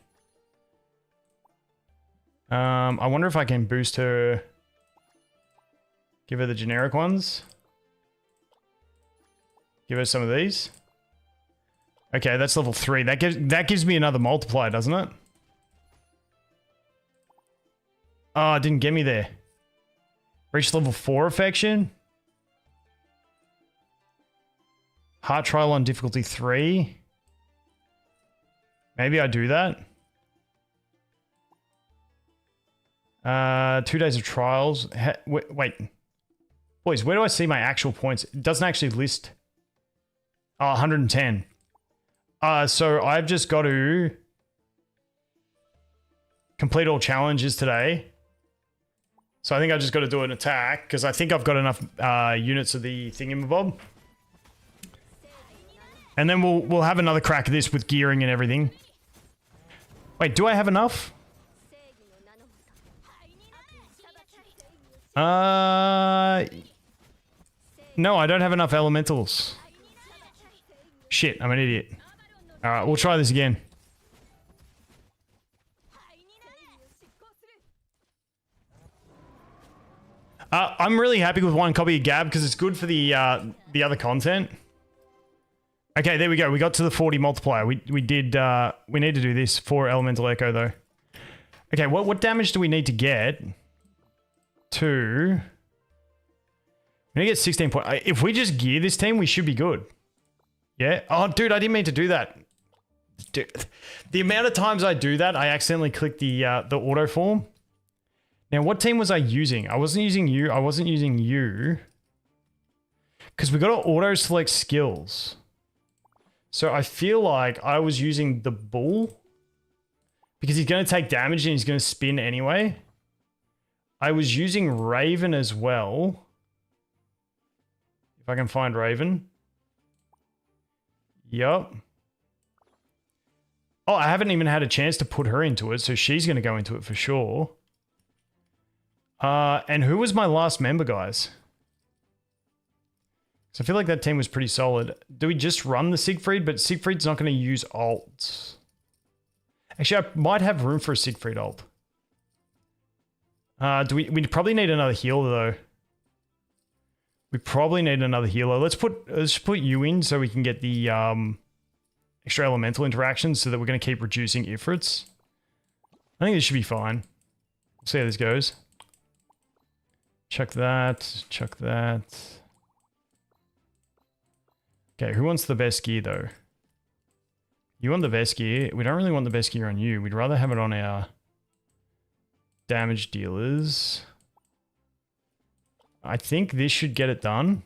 I wonder if I can boost her. Give her the generic ones. Give her some of these. Okay, that's level 3. That gives me another multiplier, doesn't it? Oh, it didn't get me there. Reach level 4 affection. Heart trial on difficulty 3. Maybe I do that. 2 days of trials. Wait. Boys, where do I see my actual points? It doesn't actually list. Oh, 110. So I've just got to complete all challenges today. So I think I just got to do an attack because I think I've got enough units of the thingamabob. And then we'll have another crack at this with gearing and everything. Wait, do I have enough? No, I don't have enough elementals. Shit, I'm an idiot. Alright, we'll try this again. I'm really happy with 1 copy of Gab because it's good for the other content. Okay, there we go. We got to the 40 multiplier. We need to do this for Elemental Echo though. Okay, what damage do we need to get to... We need to get 16 points. If we just gear this team, we should be good. Yeah? Oh, dude, I didn't mean to do that. Dude, the amount of times I do that, I accidentally click the auto form. Now, what team was I using? I wasn't using you. I wasn't using you. Because we got to auto select skills. So I feel like I was using the bull. Because he's going to take damage and he's going to spin anyway. I was using Raven as well. If I can find Raven. Yup. Oh, I haven't even had a chance to put her into it, so she's going to go into it for sure. And who was my last member, guys? So I feel like that team was pretty solid. Do we just run the Siegfried? But Siegfried's not going to use ults. Actually, I might have room for a Siegfried ult. We probably need another healer, though. We probably need another healer. Let's put you in so we can get the extra elemental interactions so that we're going to keep reducing Ifrits. I think this should be fine. We'll see how this goes. Chuck that. Chuck that. Okay, who wants the best gear, though? You want the best gear? We don't really want the best gear on you. We'd rather have it on our damage dealers. I think this should get it done.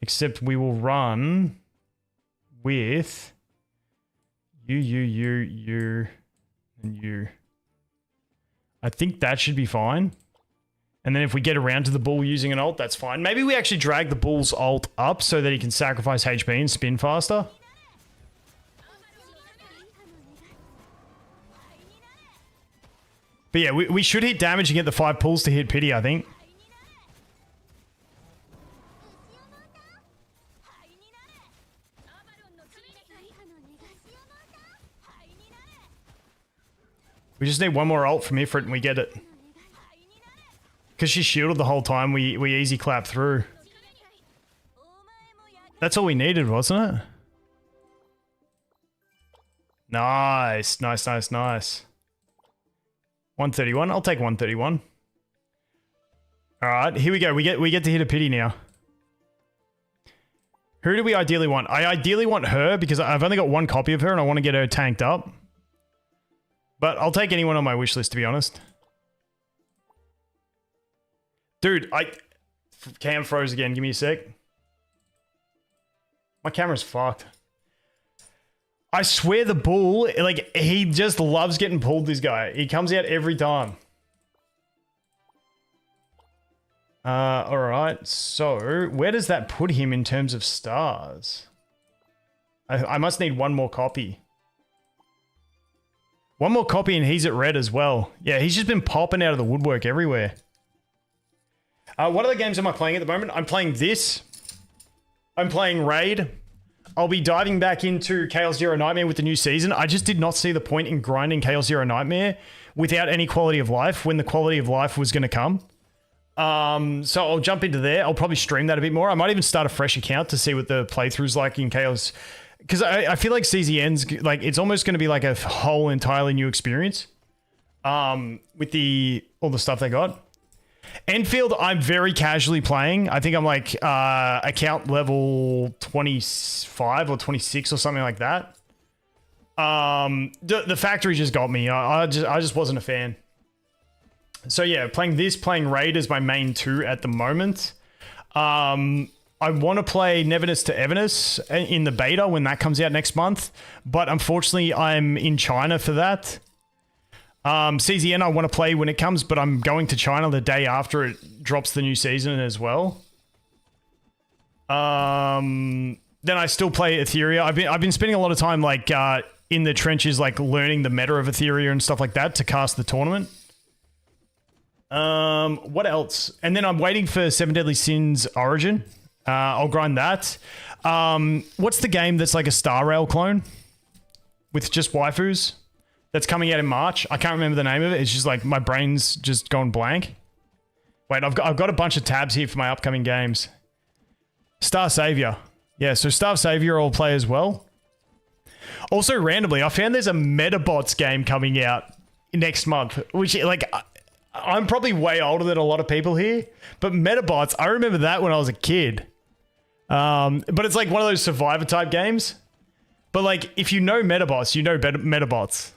Except we will run with you, and you. I think that should be fine. And then if we get around to the bull using an ult, that's fine. Maybe we actually drag the bull's ult up so that he can sacrifice HP and spin faster. But yeah, we should hit damage and get the 5 pulls to hit pity, I think. We just need one more ult from Ifrit and we get it. Because she shielded the whole time, we easy clap through. That's all we needed, wasn't it? Nice, nice, nice, nice. 131, I'll take 131. All right, here we go. We get to hit a pity now. Who do we ideally want? I ideally want her because I've only got one copy of her and I want to get her tanked up. But I'll take anyone on my wish list, to be honest. Dude, cam froze again. Give me a sec. My camera's fucked. I swear the bull, like, he just loves getting pulled, this guy. He comes out every time. Alright, so where does that put him in terms of stars? I must need one more copy. One more copy and he's at red as well. Yeah, he's just been popping out of the woodwork everywhere. What other games am I playing at the moment? I'm playing this. I'm playing Raid. I'll be diving back into Chaos Zero Nightmare with the new season. I just did not see the point in grinding Chaos Zero Nightmare without any quality of life when the quality of life was going to come. So I'll jump into there. I'll probably stream that a bit more. I might even start a fresh account to see what the playthrough's like in Chaos. Because I feel like CZN's, like, it's almost going to be like a whole entirely new experience. With all the stuff they got. Enfield, I'm very casually playing. I think I'm like account level 25 or 26 or something like that. The factory just got me. I just wasn't a fan. So yeah, playing Raid as my main two at the moment. I want to play Neverness to Everness in the beta when that comes out next month. But unfortunately, I'm in China for that. CZN I want to play when it comes, but I'm going to China the day after it drops the new season as well. Then I still play Etheria. I've been spending a lot of time like in the trenches, like learning the meta of Etheria and stuff like that to cast the tournament. What else? And then I'm waiting for Seven Deadly Sins Origin. I'll grind that. What's the game that's like a Star Rail clone with just waifus? That's coming out in March. I can't remember the name of it. It's just like my brain's just gone blank. Wait, I've got a bunch of tabs here for my upcoming games. Star Savior. Yeah, so Star Savior I'll play as well. Also, randomly, I found there's a Metabots game coming out next month, which, like, I'm probably way older than a lot of people here, but Metabots, I remember that when I was a kid. But it's like one of those Survivor type games. But like, if you know Metabots, you know Metabots.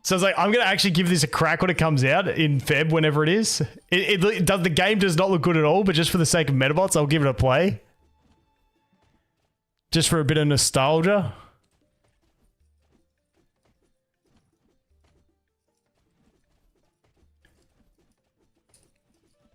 So it's like, I'm going to actually give this a crack when it comes out in Feb, whenever it is. The game does not look good at all, but just for the sake of Metabots, I'll give it a play. Just for a bit of nostalgia.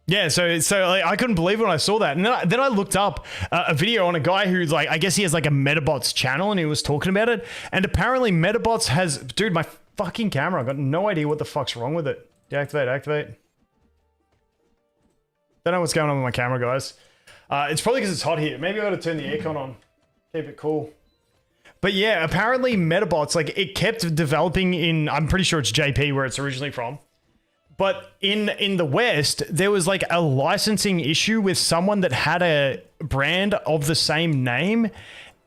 Yeah, so like, I couldn't believe it when I saw that. And then I looked up a video on a guy who's like, I guess he has like a Metabots channel and he was talking about it. And apparently Metabots has, dude, my fucking camera, I got no idea what the fuck's wrong with it. Deactivate, activate. Don't know what's going on with my camera, guys. It's probably because it's hot here. Maybe I gotta turn the aircon on. Keep it cool. But yeah, apparently Metabots, like, it kept developing in, I'm pretty sure it's JP where it's originally from. But in the West, there was like a licensing issue with someone that had a brand of the same name,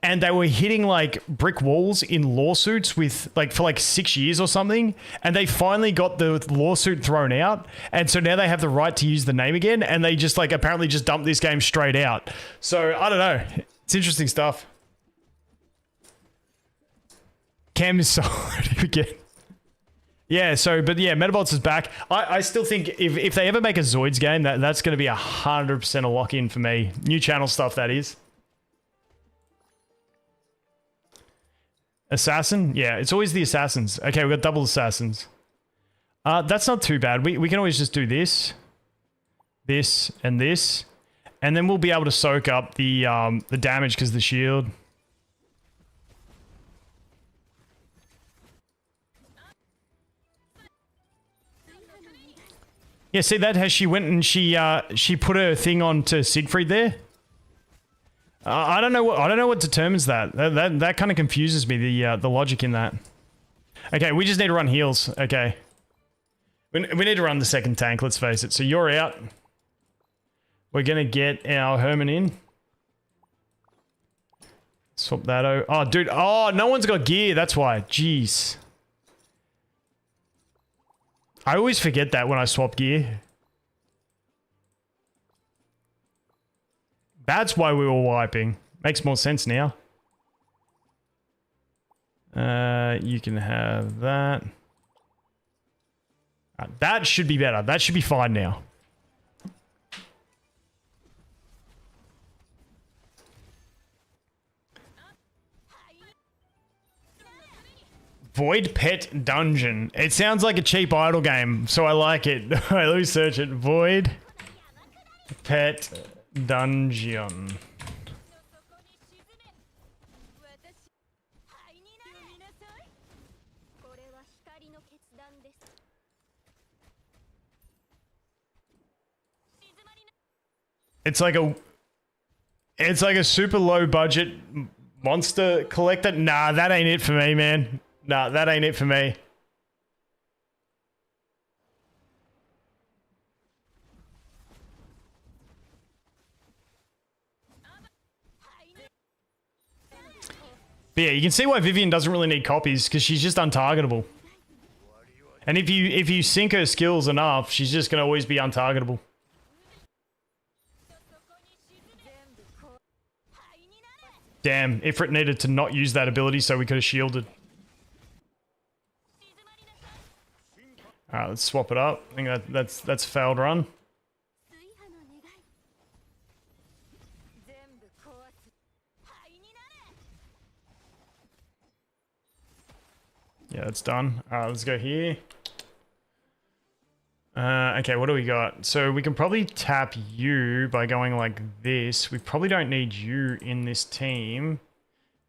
and they were hitting like brick walls in lawsuits with like for like 6 years or something. And they finally got the lawsuit thrown out. And so now they have the right to use the name again. And they just like apparently just dumped this game straight out. So I don't know. It's interesting stuff. Cam is so hard again. Yeah, so, but yeah, Metabots is back. I still think if they ever make a Zoids game, that's going to be 100% a lock-in for me. New channel stuff, that is. Assassin? Yeah, it's always the Assassins. Okay, we've got double Assassins. That's not too bad. We can always just do this. This, and this. And then we'll be able to soak up the damage because of the shield. Yeah, see that? How she went and she put her thing on to Siegfried there. I don't know what determines that. That kind of confuses me. The logic in that. Okay, we just need to run heals. Okay, we need to run the second tank. Let's face it. So you're out. We're gonna get our Herman in. Swap that over. Oh, dude. Oh, no one's got gear. That's why. Jeez. I always forget that when I swap gear. That's why we were wiping. Makes more sense now. You can have that. That should be better. That should be fine now. Void Pet Dungeon. It sounds like a cheap idle game, so I like it. Alright, let me search it. Void Pet Dungeon. It's like a super low budget monster collector. Nah, that ain't it for me, man. Nah, that ain't it for me. But yeah, you can see why Vivienne doesn't really need copies, because she's just untargetable. And if you sink her skills enough, she's just gonna always be untargetable. Damn, Ifrit needed to not use that ability so we could have shielded. Alright, let's swap it up. I think that's a failed run. Yeah, that's done. Alright, let's go here. Okay, what do we got? So we can probably tap you by going like this. We probably don't need you in this team,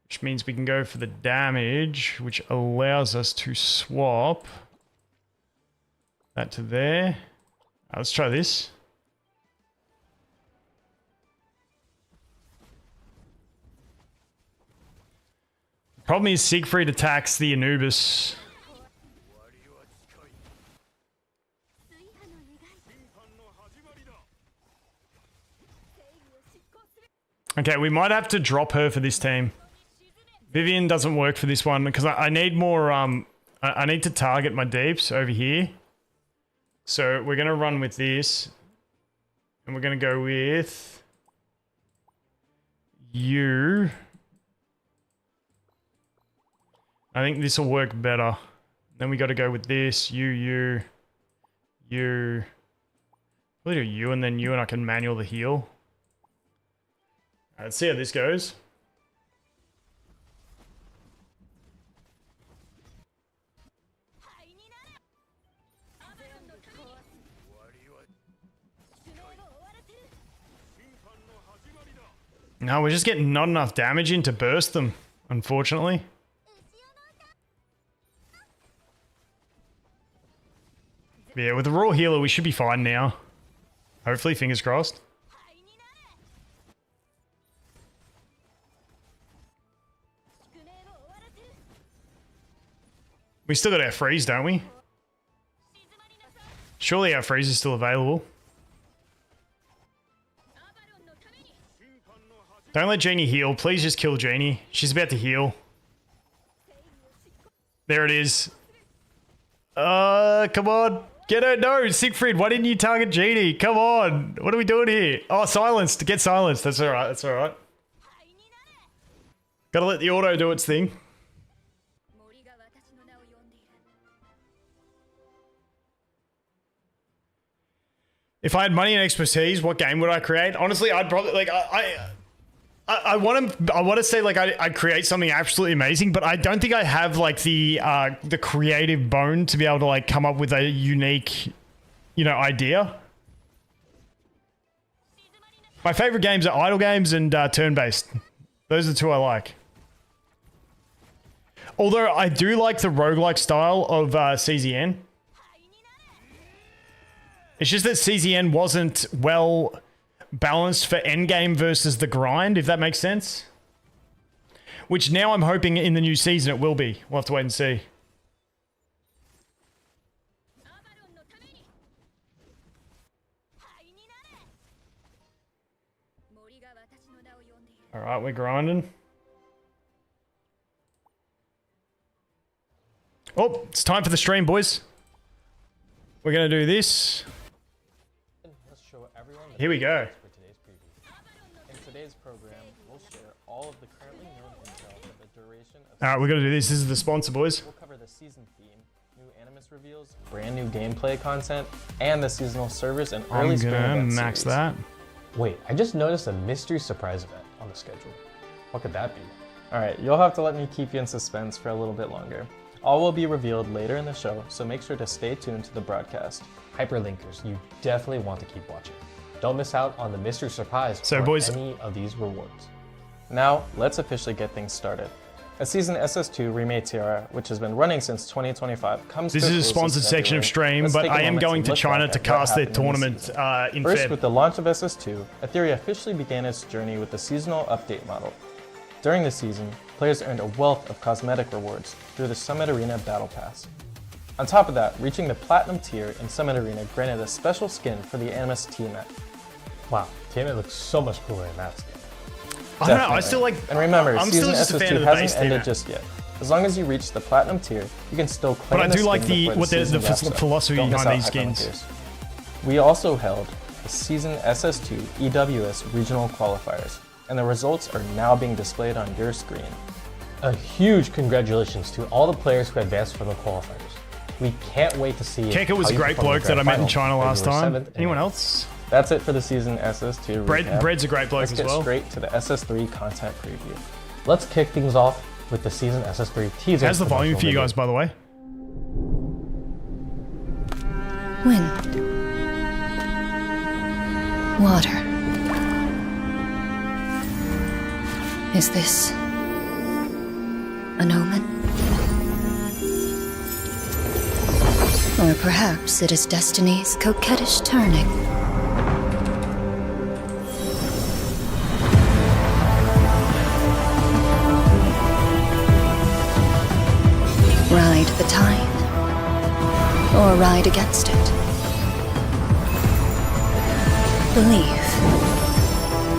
which means we can go for the damage, which allows us to swap that to there. Let's try this. Problem is Siegfried attacks the Anubis. Okay, we might have to drop her for this team. Vivienne doesn't work for this one because I need more, I need to target my deeps over here. So we're going to run with this. And we're going to go with you. I think this will work better. Then we got to go with this, you. Probably do you and then you, and I can manual the heal. Let's see how this goes. No, we're just getting not enough damage in to burst them, unfortunately. Yeah, with the raw healer, we should be fine now. Hopefully, fingers crossed. We still got our freeze, don't we? Surely our freeze is still available. Don't let Genie heal. Please just kill Genie. She's about to heal. There it is. Come on. Get her. No, Siegfried, why didn't you target Genie? Come on. What are we doing here? Oh, silenced. Get silenced. That's alright. That's alright. Gotta let the auto do its thing. If I had money and expertise, what game would I create? Honestly, I'd probably like I want to say like I'd create something absolutely amazing, but I don't think I have like the creative bone to be able to like come up with a unique, you know, idea. My favorite games are idle games and turn-based. Those are the two I like. Although I do like the roguelike style of CZN. It's just that CZN wasn't well balanced for endgame versus the grind, if that makes sense. Which now I'm hoping in the new season it will be. We'll have to wait and see. Alright, we're grinding. Oh, it's time for the stream, boys. We're going to do this. Here we go. today's program, we'll share all of the currently known intel for the duration of... All right, we got to do this. This is the sponsor, boys. We'll cover the season theme, new Animus Reveals, brand new gameplay content, and the seasonal servers and early spring I'm event gonna max series. that. Wait, I just noticed a mystery surprise event on the schedule. What could that be? Alright, you'll have to let me keep you in suspense for a little bit longer. All will be revealed later in the show, so make sure to stay tuned to the broadcast. Hyperlinkers, you definitely want to keep watching. Don't miss out on the mystery surprise So, or boys- any of these rewards. Now, let's officially get things started. A season SS2 remade Ethere, which has been running since 2025, comes This to is a close sponsored this section of February. stream, Let's but take a I am moment going to look China back to at what cast their happened in the tournament season. in First, Feb. with the launch of SS2, Etheria officially began its journey with the seasonal update model. During the season, players earned a wealth of cosmetic rewards through the Summit Arena Battle Pass. On top of that, reaching the Platinum tier in Summit Arena granted a special skin for the Animus Tiamat. Wow, Tiamat looks so much cooler in that skin. I don't know. I Definitely. still like. And remember, I'm still season just a fan SS2 of the base hasn't ended tier. just yet. As long as you reach the Platinum tier, you can still claim But I the do like skin the before what the season wraps up. philosophy Don't miss behind out, these skins. Hyperlinkers. We also held the season SS2 EWS regional qualifiers, and the results are now being displayed on your screen. A huge congratulations to all the players who advanced from the qualifiers. We can't wait to see Keka was how a you great perform in bloke the that I grand met in finals, China where you last were time. 7th and Anyone 8th. else? That's it for the season SS2 recap. Bread's a great bloke Let's as get well. straight to the SS3 content preview. Let's kick things off with the season SS3 teaser. How's the volume for you guys, by the way? Wind. Water. Is this an omen? Or perhaps it is destiny's coquettish turning. Ride the tide, or ride against it. Believe,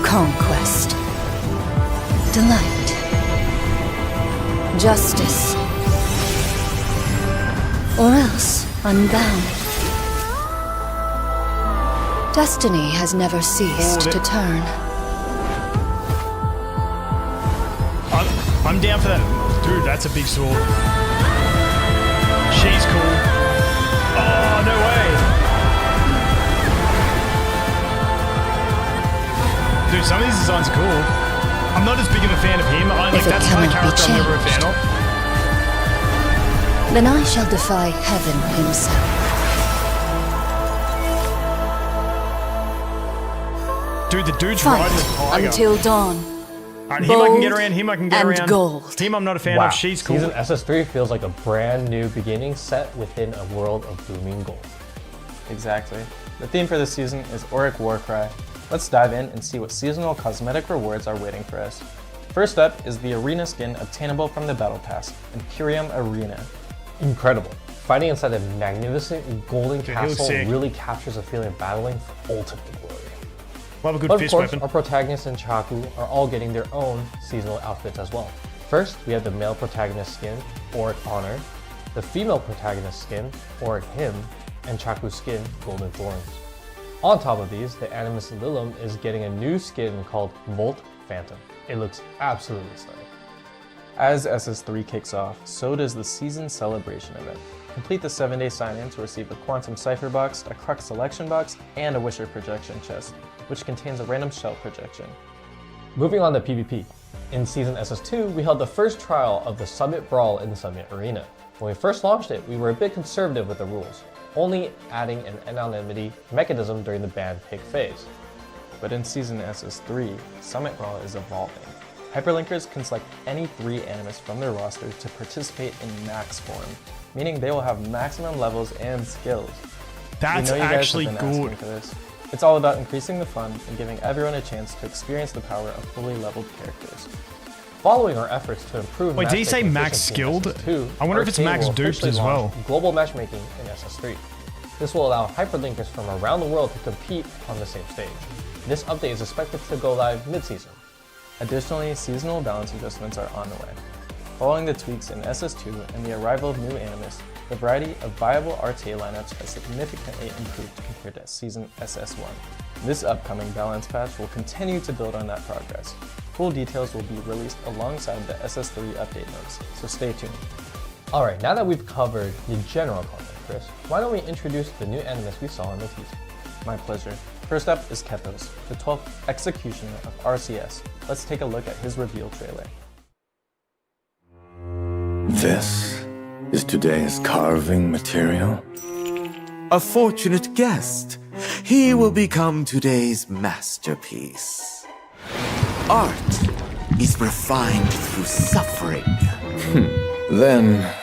conquest, delight, justice, or else unbound. Destiny has never ceased to turn. I'm down for that. Dude, that's a big sword. She's cool. Oh, no way. Dude, some of these designs are cool. I'm not as big of a fan of him. If it That's not a cannot be character I'm never a fan changed. of. Then I shall defy heaven himself. Dude, the dude's riding the Fight tiger. until dawn. Alright, him I can get bold around, him I can get and around. gold. Him I'm not a fan Wow, of, she's cool. Season SS3 feels like a brand new beginning set within a world of booming gold. Exactly. The theme for this season is Auric Warcry. Let's dive in and see what seasonal cosmetic rewards are waiting for us. First up is the arena skin obtainable from the Battle Pass, Imperium Arena. Incredible. Fighting inside a magnificent golden Dude, he looks castle sick. really captures the feeling of battling for ultimate glory. Love a good But of fist course, weapon. our protagonists and Chaku are all getting their own seasonal outfits as well. First, we have the male protagonist skin, Auric Honor, the female protagonist skin, Auric Hymn, and Chaku's skin, Golden Thorns. On top of these, the Animus Lilum is getting a new skin called Volt Phantom. It looks absolutely stunning. As SS3 kicks off, so does the season celebration event. Complete the 7-day sign-in to receive a Quantum Cipher box, a Crux Selection box, and a Wisher projection chest, which contains a random shell projection. Moving on to PvP. In Season SS2, we held the first trial of the Summit Brawl in the Summit Arena. When we first launched it, we were a bit conservative with the rules, only adding an anonymity mechanism during the ban pick phase. But in Season SS3, Summit Brawl is evolving. Hyperlinkers can select any 3 Animus from their roster to participate in max form, meaning they will have maximum levels and skills. That's We know you guys actually have been asking good. for this. It's all about increasing the fun and giving everyone a chance to experience the power of fully leveled characters. Following our efforts to improve Wait, did he say matchmaking max efficiency skilled? in SS2, I wonder if it's RTA max will duped officially as launch well. global matchmaking in SS3. This will allow hyperlinkers from around the world to compete on the same stage. This update is expected to go live mid-season. Additionally, seasonal balance adjustments are on the way. Following the tweaks in SS2 and the arrival of new Animus, the variety of viable RTA lineups has significantly improved compared to Season SS1. This upcoming balance patch will continue to build on that progress. Full details will be released alongside the SS3 update notes, so stay tuned. Alright, now that we've covered the general content, Chris, why don't we introduce the new Animus we saw in the teaser? My pleasure. First up is Kethos, the 12th executioner of RCS. Let's take a look at his reveal trailer. This is today's carving material. A fortunate guest. He will become today's masterpiece. Art is refined through suffering. Then,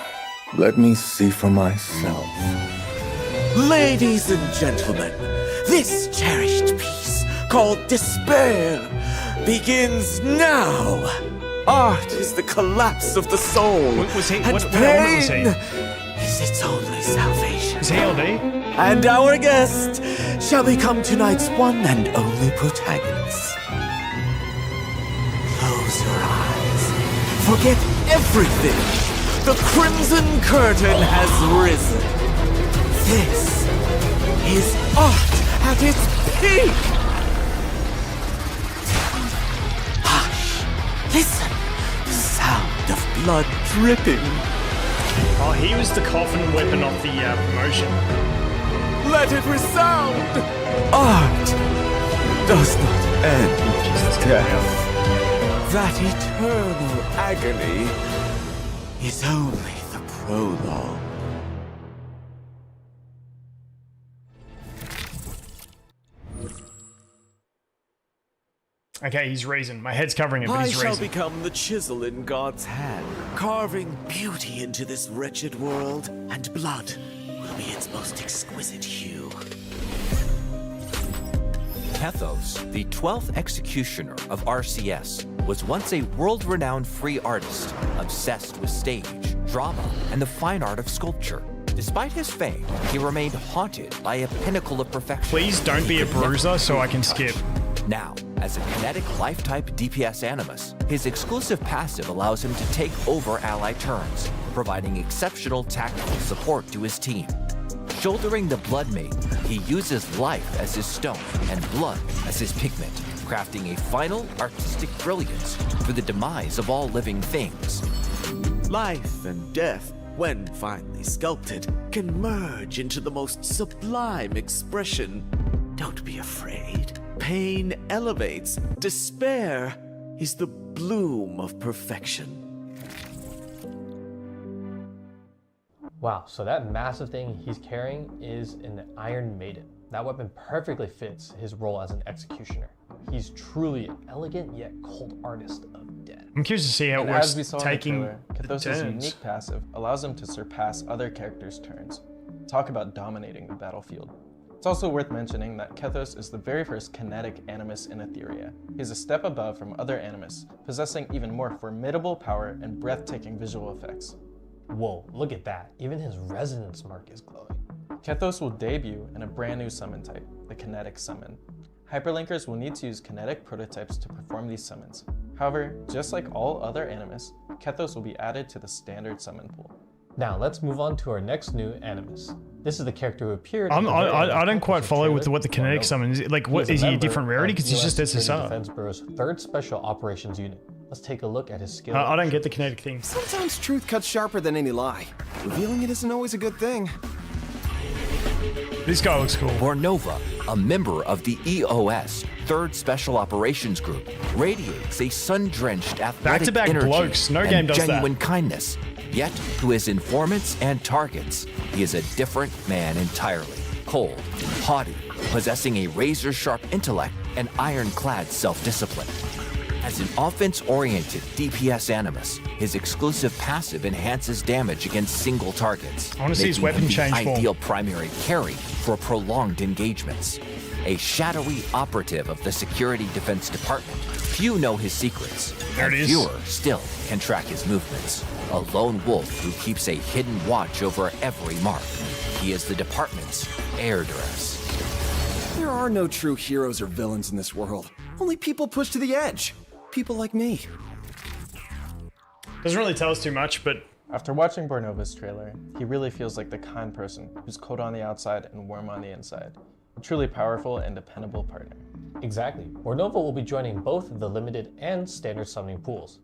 let me see for myself. Ladies and gentlemen, this cherished piece, called Despair, begins now. Art is the collapse of the soul, and pain is its only salvation. Is he LD? And our guest shall become tonight's one and only protagonist. Close your eyes. Forget everything. The crimson curtain has risen. This is art at its peak. Hush. Listen. The sound of blood dripping. Oh, he was the coffin weapon of the promotion. Let it resound. Art does not end with death. That eternal agony is only the prologue. Okay, he's raising. My head's covering it, but I he's shall raising. become the chisel in God's hand, carving beauty into this wretched world, and blood will be its most exquisite hue. Kethos, the 12th executioner of RCS, was once a world-renowned free artist, obsessed with stage, drama, and the fine art of sculpture. Despite his fame, he remained haunted by a pinnacle of perfection. Please don't be a bruiser so I can skip. Now, as a kinetic life-type DPS Animus, his exclusive passive allows him to take over ally turns, providing exceptional tactical support to his team. Shouldering the Blood Maiden, he uses life as his stone and blood as his pigment, crafting a final artistic brilliance for the demise of all living things. Life and death, when finely sculpted, can merge into the most sublime expression. Don't be afraid. Pain elevates. Despair is the bloom of perfection. Wow, so that massive thing he's carrying is an Iron Maiden. That weapon perfectly fits his role as an executioner. He's truly an elegant yet cold artist of death. I'm curious to see how it And works as we saw taking in the trailer, Kethos' turns. unique passive allows him to surpass other characters' turns. Talk about dominating the battlefield. It's also worth mentioning that Kethos is the very first kinetic Animus in Etheria. He's a step above from other Animus, possessing even more formidable power and breathtaking visual effects. Whoa, look at that. Even his resonance mark is glowing. Kethos will debut in a brand new summon type, the Kinetic Summon. Hyperlinkers will need to use kinetic prototypes to perform these summons. However, just like all other Animus, Kethos will be added to the standard summon pool. Now let's move on to our next new Animus. This is the character who appeared. I don't quite follow with what the kinetic summon is. Like, what is he a different rarity? Because he's just SSR. Defense Bureau's 3rd Special Operations Unit. Let's take a look at his skill. I don't get the kinetic thing. Sometimes truth cuts sharper than any lie. Revealing it isn't always a good thing. This guy looks cool. Bornova, a member of the EOS, 3rd Special Operations Group, radiates a sun-drenched athletic Back-to-back energy blokes. No and game does that. genuine kindness. Yet, to his informants and targets, he is a different man entirely. Cold, haughty, possessing a razor-sharp intellect and ironclad self-discipline. As an offense-oriented DPS Animus, his exclusive passive enhances damage against single targets. I want to see his making weapon him the change form. ideal primary carry for prolonged engagements. A shadowy operative of the Security Defense Department, few know his secrets, There and it is. fewer still can track his movements. A lone wolf who keeps a hidden watch over every mark. He is the department's heirdress. There are no true heroes or villains in this world. Only people pushed to the edge. People like me. Doesn't really tell us too much, but After watching Bornova's trailer, he really feels like the kind person who's cold on the outside and warm on the inside. A truly powerful and dependable partner. Exactly. Bornova will be joining both the limited and standard summoning pools.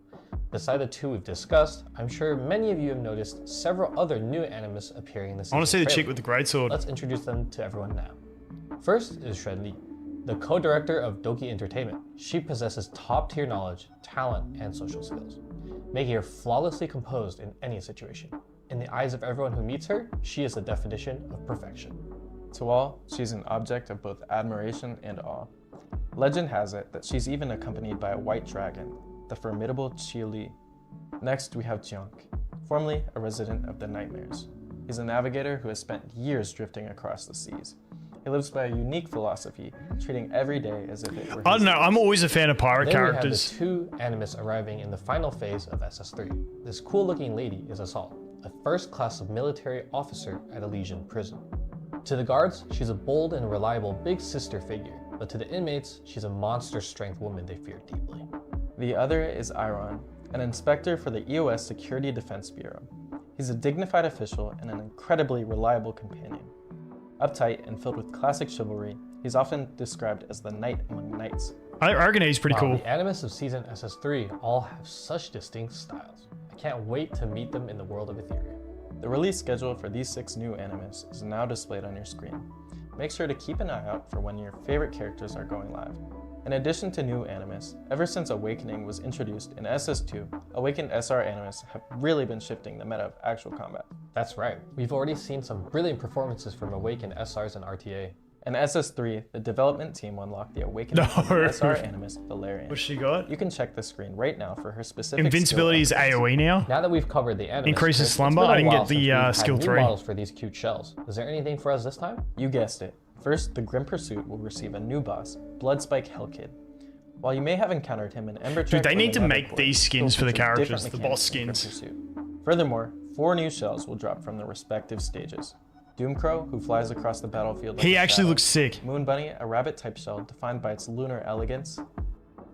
Beside the two we've discussed, I'm sure many of you have noticed several other new Animus appearing in the season. I want to see the trailer. chick with the greatsword. Let's introduce them to everyone now. First is Shred Li, the co-director of Doki Entertainment. She possesses top-tier knowledge, talent, and social skills, making her flawlessly composed in any situation. In the eyes of everyone who meets her, she is the definition of perfection. To all, she's an object of both admiration and awe. Legend has it that she's even accompanied by a white dragon, the formidable Qi Li. Next, we have Jiang, formerly a resident of the Nightmares. He's a navigator who has spent years drifting across the seas. He lives by a unique philosophy, treating every day as if it were I his don't know, I'm always a fan of pirate Then characters. we have the two Animus arriving in the final phase of SS3. This cool-looking lady is Assault, a first-class military officer at Elysian Prison. To the guards, she's a bold and reliable big sister figure, but to the inmates, she's a monster-strength woman they fear deeply. The other is Iron, an inspector for the EOS Security Defense Bureau. He's a dignified official and an incredibly reliable companion. Uptight and filled with classic chivalry, he's often described as the knight among knights. I reckon he's pretty Wow, cool. The Animus of Season SS3 all have such distinct styles. I can't wait to meet them in the world of Etheria. The release schedule for these 6 new Animus is now displayed on your screen. Make sure to keep an eye out for when your favorite characters are going live. In addition to new Animus, ever since Awakening was introduced in SS2, Awakened SR Animus have really been shifting the meta of actual combat. That's right, we've already seen some brilliant performances from Awakened SRs and RTA. In SS3, the development team unlocked the Awakened SR Animus Valerian. What's she got? You can check the screen right now for her specific Invincibility is skill AoE now. Now that we've covered the Animus, Increases it's slumber? been a I didn't while get the, since we've had skill new 3. models for these cute shells. Is there anything for us this time? You guessed it. First, the Grim Pursuit will receive a new boss, Bloodspike Hellkid. While you may have encountered him in Ember Dude, they or need to the make Netherport, these skins he'll for the feature characters, different the boss mechanics skins. in Grim Pursuit. Furthermore, 4 new shells will drop from the respective stages. Doomcrow, who flies across the battlefield like He a actually shadow. looks sick. Moon Bunny, a rabbit-type shell defined by its lunar elegance.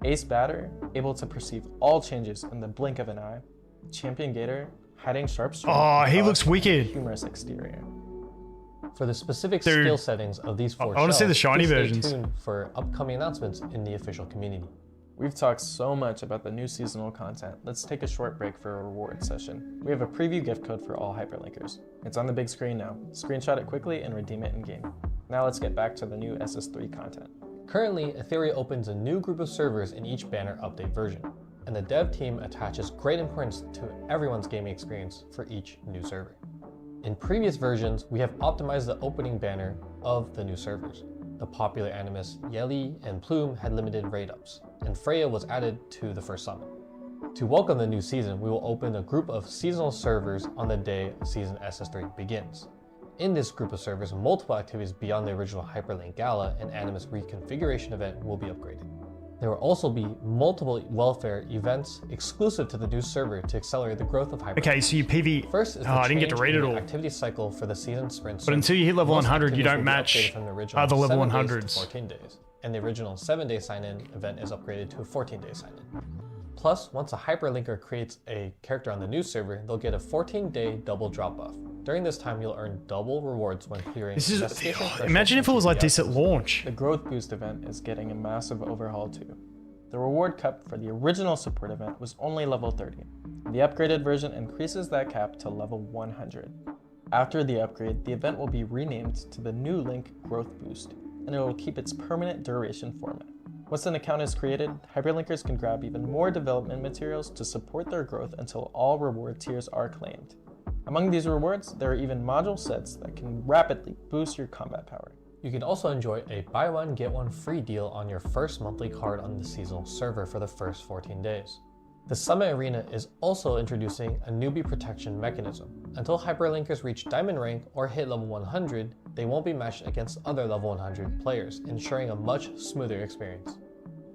Ace Batter, able to perceive all changes in the blink of an eye. Champion Gator, hiding sharp strength. Oh, he with looks wicked. humorous exterior. For the specific Dude, skill settings of these 4 I wanna see the shells, shiny please stay versions. tuned for upcoming announcements in the official community. We've talked so much about the new seasonal content. Let's take a short break for a reward session. We have a preview gift code for all hyperlinkers. It's on the big screen now. Screenshot it quickly and redeem it in game. Now let's get back to the new SS3 content. Currently, Etheria opens a new group of servers in each banner update version, and the dev team attaches great importance to everyone's gaming experience for each new server. In previous versions, we have optimized the opening banner of the new servers. The popular Animus Yeli and Plume had limited raid ups, and Freya was added to the first summon. To welcome the new season, we will open a group of seasonal servers on the day season SS3 begins. In this group of servers, multiple activities beyond the original Hyperlink Gala and Animus reconfiguration event will be upgraded. There will also be multiple welfare events exclusive to the new server to accelerate the growth of Hyperlink. Okay, so you PV. First is the I didn't get to change read in it the all. activity cycle for the season sprint. But until you hit level Most 100, you activities don't will be match upgraded from the original other level 7 days to 100s. 14 days, and the original 7-day sign-in event is upgraded to a 14-day sign-in. Plus, once a hyperlinker creates a character on the new server, they'll get a 14-day double drop buff. During this time, you'll earn double rewards when clearing This is. investigation thresholds Imagine if it was and like this at KPIs. launch. The Growth Boost event is getting a massive overhaul too. The reward cup for the original support event was only level 30. The upgraded version increases that cap to level 100. After the upgrade, the event will be renamed to the new Link Growth Boost, and it will keep its permanent duration format. Once an account is created, hyperlinkers can grab even more development materials to support their growth until all reward tiers are claimed. Among these rewards, there are even module sets that can rapidly boost your combat power. You can also enjoy a buy one get one free deal on your first monthly card on the seasonal server for the first 14 days. The Summit Arena is also introducing a newbie protection mechanism. Until hyperlinkers reach diamond rank or hit level 100, they won't be matched against other level 100 players, ensuring a much smoother experience.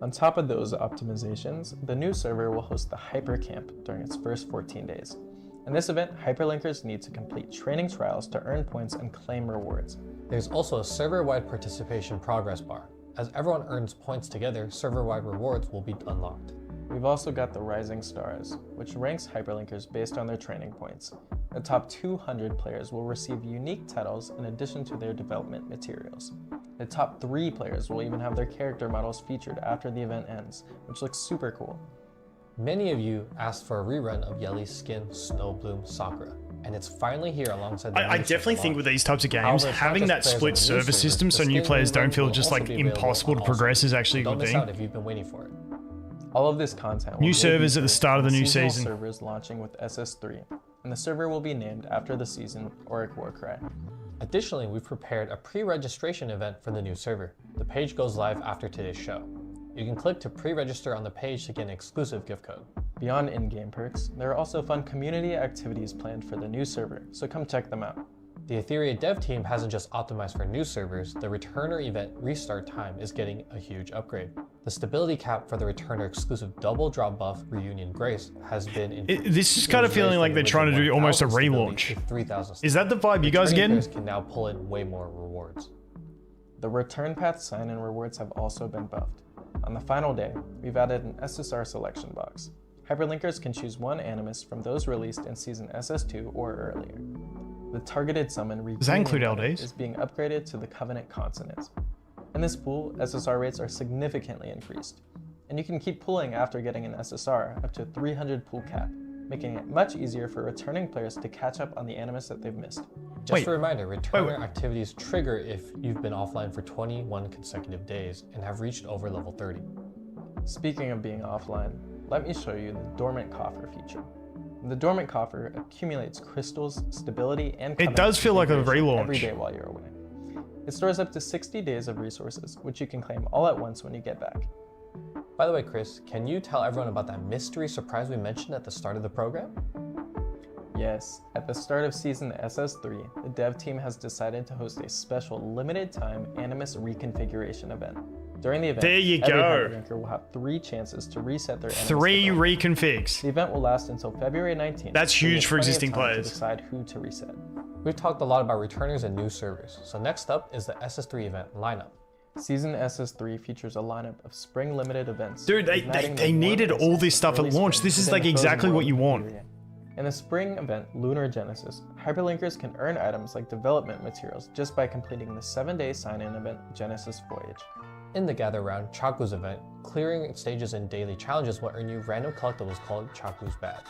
On top of those optimizations, the new server will host the Hyper Camp during its first 14 days. In this event, hyperlinkers need to complete training trials to earn points and claim rewards. There's also a server-wide participation progress bar. As everyone earns points together, server-wide rewards will be unlocked. we've also got the Rising Stars, which ranks hyperlinkers based on their training points. The top 200 players will receive unique titles in addition to their development materials. The top 3 players will even have their character models featured after the event ends, which looks super cool. Many of you asked for a rerun of Yeli's skin Snowbloom Sakura, and it's finally here alongside the I definitely think with these types of games, However, it's having not that just players split on the new server server, system the so new skin players don't rerun feel will just also like be available impossible to also. progress is actually a Don't good miss thing. out if you've been waiting for it. All of this content New will servers be at the featured start of the in new seasonal season. servers launching with SS3, and the server will be named after the season Auric Warcry. Additionally, we've prepared a pre-registration event for the new server. The page goes live after today's show. You can click to pre-register on the page to get an exclusive gift code. Beyond in-game perks, there are also fun community activities planned for the new server, so come check them out. The Etheria dev team hasn't just optimized for new servers, the Returner event restart time is getting a huge upgrade. The stability cap for the Returner exclusive double drop buff Reunion Grace has been increased. This is kind of feeling like they're trying to do almost a relaunch. Is that the vibe you guys Returning getting? players can now pull in way more rewards. The return path sign-in rewards have also been buffed. On the final day, we've added an SSR selection box. Hyperlinkers can choose one Animus from those released in Season SS2 or earlier. The targeted summon Does that include Reunion LDs? is being upgraded to the Covenant Consonants. In this pool, SSR rates are significantly increased, and you can keep pulling after getting an SSR up to 300 pull cap, making it much easier for returning players to catch up on the Animus that they've missed. Just a reminder, returner activities trigger if you've been offline for 21 consecutive days and have reached over level 30. Speaking of being offline, let me show you the Dormant Coffer feature. The Dormant Coffer accumulates crystals, stability, and It does feel like a relaunch. every day while you're away. It stores up to 60 days of resources, which you can claim all at once when you get back. By the way, Chris, can you tell everyone about that mystery surprise we mentioned at the start of the program? Yes, at the start of Season SS3, the dev team has decided to host a special limited-time Animus reconfiguration event. During the event, There you every go. hyperlinker will have 3 chances to reset their Animus 3 development. reconfigs. The event will last until February 19th. That's so you huge have for plenty of existing time to players. decide who to reset. We've talked a lot about returners and new servers, so next up is the SS3 event lineup. Season SS3 features a lineup of spring limited events. Dude, they igniting the needed warm all essence this of stuff at early launch. spring This is within like the frozen exactly what world you of want. Etheria. In the spring event, Lunar Genesis, hyperlinkers can earn items like development materials just by completing the 7-day sign-in event Genesis Voyage. In the Gather Round Chaku's event, clearing stages and daily challenges will earn you random collectibles called Chaku's Badge.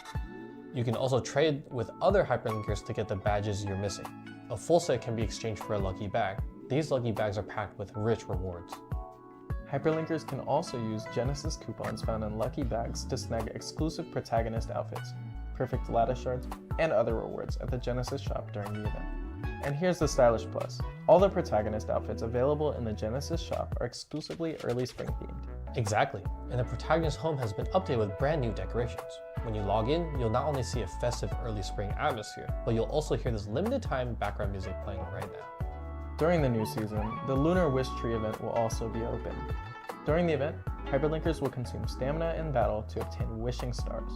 You can also trade with other hyperlinkers to get the badges you're missing. A full set can be exchanged for a lucky bag. These lucky bags are packed with rich rewards. Hyperlinkers can also use Genesis coupons found in lucky bags to snag exclusive protagonist outfits, perfect lattice shards, and other rewards at the Genesis shop during the event. And here's the stylish plus. All the protagonist outfits available in the Genesis shop are exclusively early spring themed. Exactly, and the protagonist home has been updated with brand new decorations. When you log in, you'll not only see a festive early spring atmosphere, but you'll also hear this limited time background music playing right now. During the new season, the Lunar Wish Tree event will also be open. During the event, hyperlinkers will consume stamina in battle to obtain wishing stars.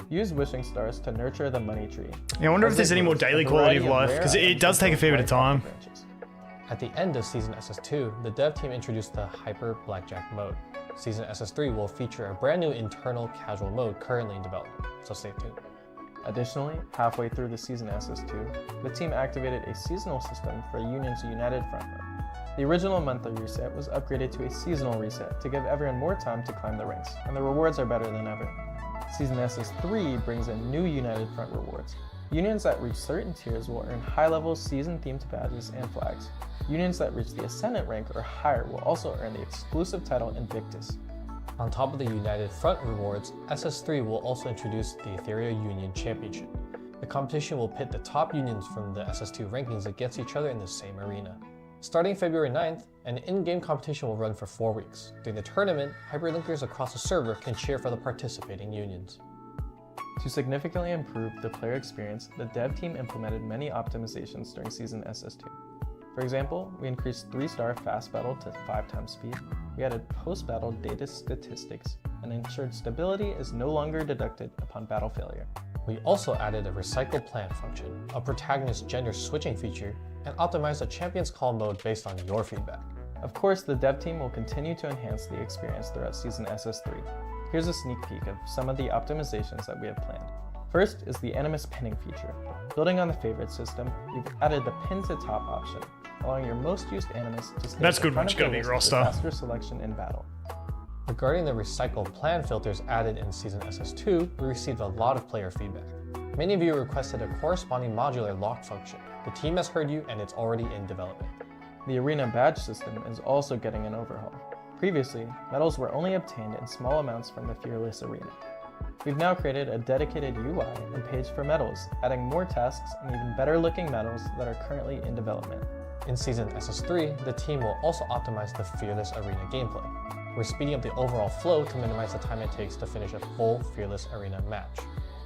Use wishing stars to nurture the money tree. Yeah, I wonder if As there's it any more grows, a daily quality of variety life, rare because it items does will take a fair bit of grow right time. off the branches. At the end of Season SS2, the dev team introduced the Hyper Blackjack mode. Season SS3 will feature a brand new internal casual mode currently in development, so stay tuned. Additionally, halfway through the Season SS2, the team activated a seasonal system for Union's United Front Row. The original monthly reset was upgraded to a seasonal reset to give everyone more time to climb the ranks, and the rewards are better than ever. Season SS3 brings in new United Front rewards. Unions that reach certain tiers will earn high-level season-themed badges and flags. Unions that reach the Ascendant rank or higher will also earn the exclusive title Invictus. On top of the United Front rewards, SS3 will also introduce the Etheria Union Championship. The competition will pit the top unions from the SS2 rankings against each other in the same arena. Starting February 9th, an in-game competition will run for 4 weeks. During the tournament, hyperlinkers across the server can cheer for the participating unions. To significantly improve the player experience, the dev team implemented many optimizations during Season SS2. For example, we increased 3-star fast battle to 5 times speed, we added post-battle data statistics, and ensured stability is no longer deducted upon battle failure. We also added a recycle plan function, a protagonist gender switching feature, and optimized a champion's call mode based on your feedback. Of course, the dev team will continue to enhance the experience throughout Season SS3. Here's a sneak peek of some of the optimizations that we have planned. First is the Animus pinning feature. Building on the favorite system, we've added the pin to top option, allowing your most used Animus to stay That's at the good front once of you the got a big list for roster. faster selection in battle. Regarding the recycled plan filters added in Season SS2, we received a lot of player feedback. Many of you requested a corresponding modular lock function. The team has heard you and it's already in development. The arena badge system is also getting an overhaul. Previously, medals were only obtained in small amounts from the Fearless Arena. We've now created a dedicated UI and page for medals, adding more tasks and even better looking medals that are currently in development. In Season SS3, the team will also optimize the Fearless Arena gameplay. We're speeding up the overall flow to minimize the time it takes to finish a full Fearless Arena match.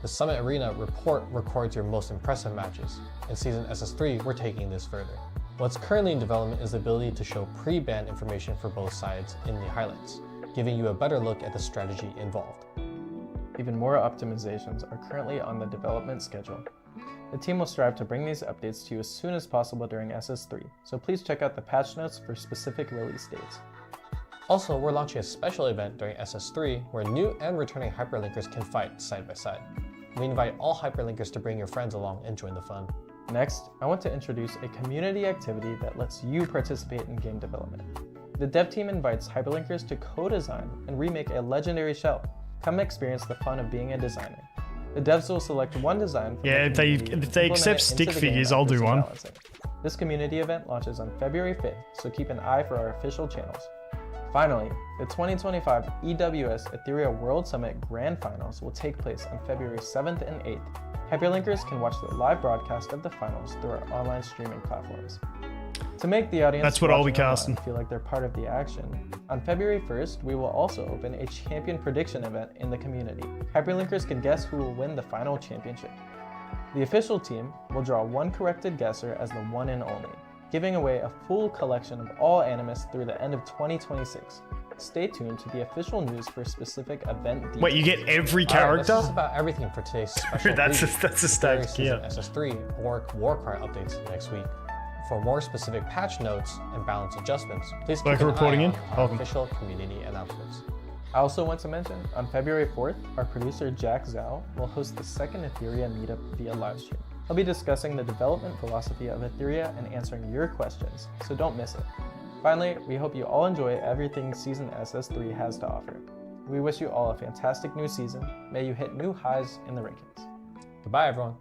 The Summit Arena report records your most impressive matches. In Season SS3, we're taking this further. What's currently in development is the ability to show pre-ban information for both sides in the highlights, giving you a better look at the strategy involved. Even more optimizations are currently on the development schedule. The team will strive to bring these updates to you as soon as possible during SS3, so please check out the patch notes for specific release dates. Also, we're launching a special event during SS3 where new and returning hyperlinkers can fight side by side. We invite all hyperlinkers to bring your friends along and join the fun. Next, I want to introduce a community activity that lets you participate in game development. The dev team invites hyperlinkers to co-design and remake a legendary shell. Come experience the fun of being a designer. The devs will select one design from Yeah, the community if and they implement accept it stick into the game figures, I'll after do some one. balancing. This community event launches on February 5th, so keep an eye for our official channels. Finally, the 2025 EWS Etheria World Summit Grand Finals will take place on February 7th and 8th. Hyperlinkers can watch the live broadcast of the finals through our online streaming platforms. To make the audience That's what I'll be watching online casting. feel like they're part of the action, on February 1st, we will also open a champion prediction event in the community. Hyperlinkers can guess who will win the final championship. The official team will draw one corrected guesser as the one and only, giving away a full collection of all Animus through the end of 2026. Stay tuned to the official news for specific event details. Wait, you get every Alright, character? that's just about everything for today's special That's a- preview. that's a stacked Season gear. SS3 or Warcry updates next week. For more specific patch notes and balance adjustments, please keep Worker an reporting eye in. on our Welcome. official community announcements. I also want to mention, on February 4th, our producer Jack Zhao will host the second Etheria meetup via livestream. He'll be discussing the development philosophy of Etheria and answering your questions, so don't miss it. Finally, we hope you all enjoy everything Season SS3 has to offer. We wish you all a fantastic new season. May you hit new highs in the rankings. Goodbye, everyone.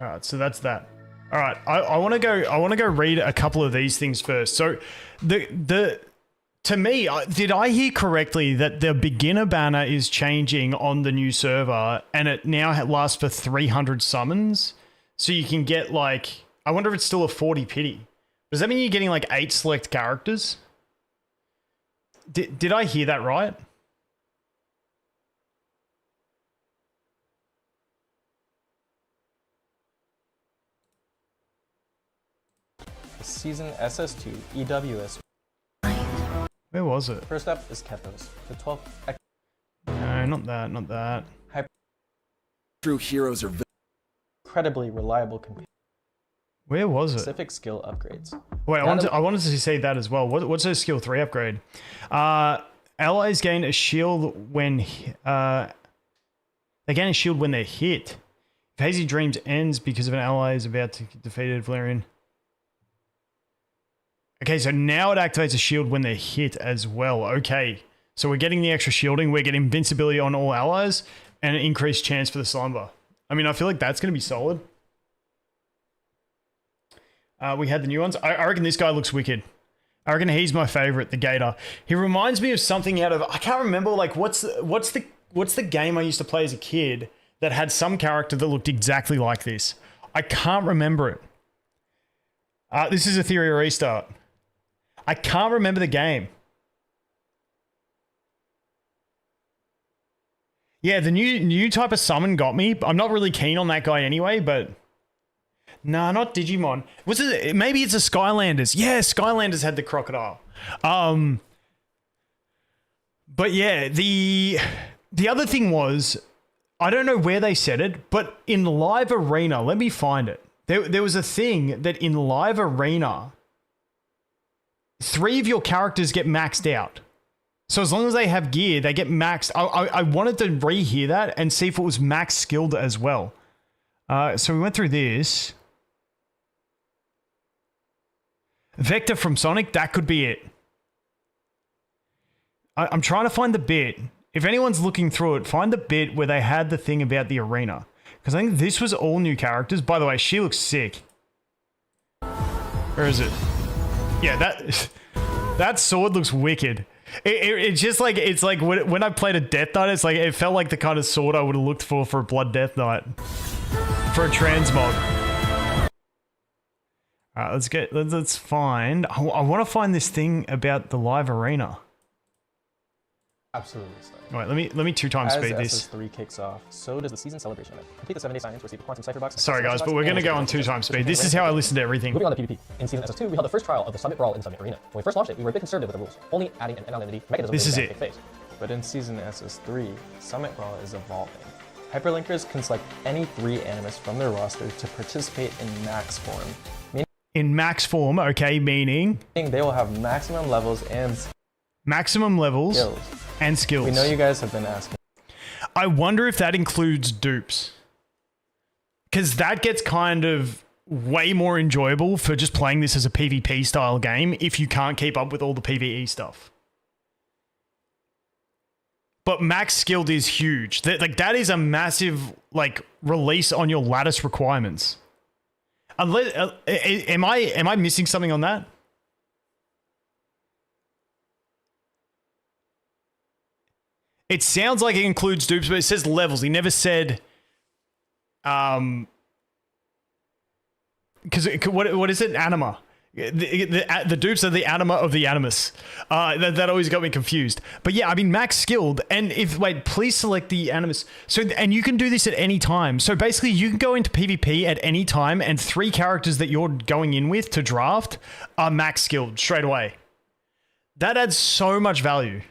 All right, so that's that. All right, I want to go. I want to go read a couple of these things first. So, to me, did I hear correctly that the beginner banner is changing on the new server, and it now lasts for 300 summons? So you can get like, I wonder if it's still a 40 pity. Does that mean you're getting like 8 select characters? Did I hear that right? The Season SS2 EWS. Where was it? First up is Kethos, the 12th No, not that. Not that. True heroes are incredibly reliable companion. Where was it? Specific skill upgrades. Wait, I wanted to say that as well. What's a skill 3 upgrade? Allies gain a shield when they gain a shield when they're hit. If Hazy Dreams ends because of an ally is about to get defeated, Valerian. Okay, so now it activates a shield when they're hit as well. Okay, so we're getting the extra shielding. We're getting invincibility on all allies and an increased chance for the slumber. I mean, I feel like that's going to be solid. We had the new ones. I reckon this guy looks wicked. I reckon he's my favorite, the Gator. He reminds me of something out of, I can't remember, like what's the game I used to play as a kid that had some character that looked exactly like this. I can't remember it. This is Etheria Restart. I can't remember the game. Yeah, the new type of summon got me. I'm not really keen on that guy anyway, but nah, not Digimon. Was it? Maybe it's a Skylanders. Yeah, Skylanders had the crocodile. But yeah, the other thing was, I don't know where they said it, but in Live Arena, let me find it. There was a thing that in Live Arena, 3 of your characters get maxed out. So as long as they have gear, they get maxed. I wanted to rehear that and see if it was max skilled as well. So we went through this. Vector from Sonic, that could be it. I'm trying to find the bit. If anyone's looking through it, find the bit where they had the thing about the arena. Because I think this was all new characters. By the way, she looks sick. Where is it? Yeah, that sword looks wicked. It's just like, it's like when I played a Death Knight, it's like, it felt like the kind of sword I would have looked for a Blood Death Knight. For a transmog. Alright, let's find, I want to find this thing about the live arena. Absolutely so. Alright, let me 2 times speed As this. SS3 kicks off, so does the season celebration event. Complete the 7-day sign-in to receive a quantum cipher box. Sorry guys, but we're going to go on 2 times speed. This is how I listen to everything. Moving on to PvP. In Season SS2, we held the first trial of the Summit Brawl in the Summit Arena. When we first launched it, we were a bit conservative with the rules, only adding an anonymity mechanism This to is the it. phase. But in Season SS3, Summit Brawl is evolving. Hyperlinkers can select any 3 Animus from their roster to participate in max form. In max form, okay, meaning? They will have maximum levels and Maximum levels skills. and skills. We know you guys have been asking. I wonder if that includes dupes. Because that gets kind of way more enjoyable for just playing this as a PvP style game if you can't keep up with all the PvE stuff. But max skilled is huge. That is a massive release on your lattice requirements. Unless am I missing something on that? It sounds like it includes dupes, but it says levels. He never said because what is it? Anima. The dupes are the anima of the animus. That always got me confused. But yeah, I mean max skilled, and please select the animus. So and you can do this at any time. So basically, you can go into PvP at any time, and 3 characters that you're going in with to draft are max skilled straight away. That adds so much value.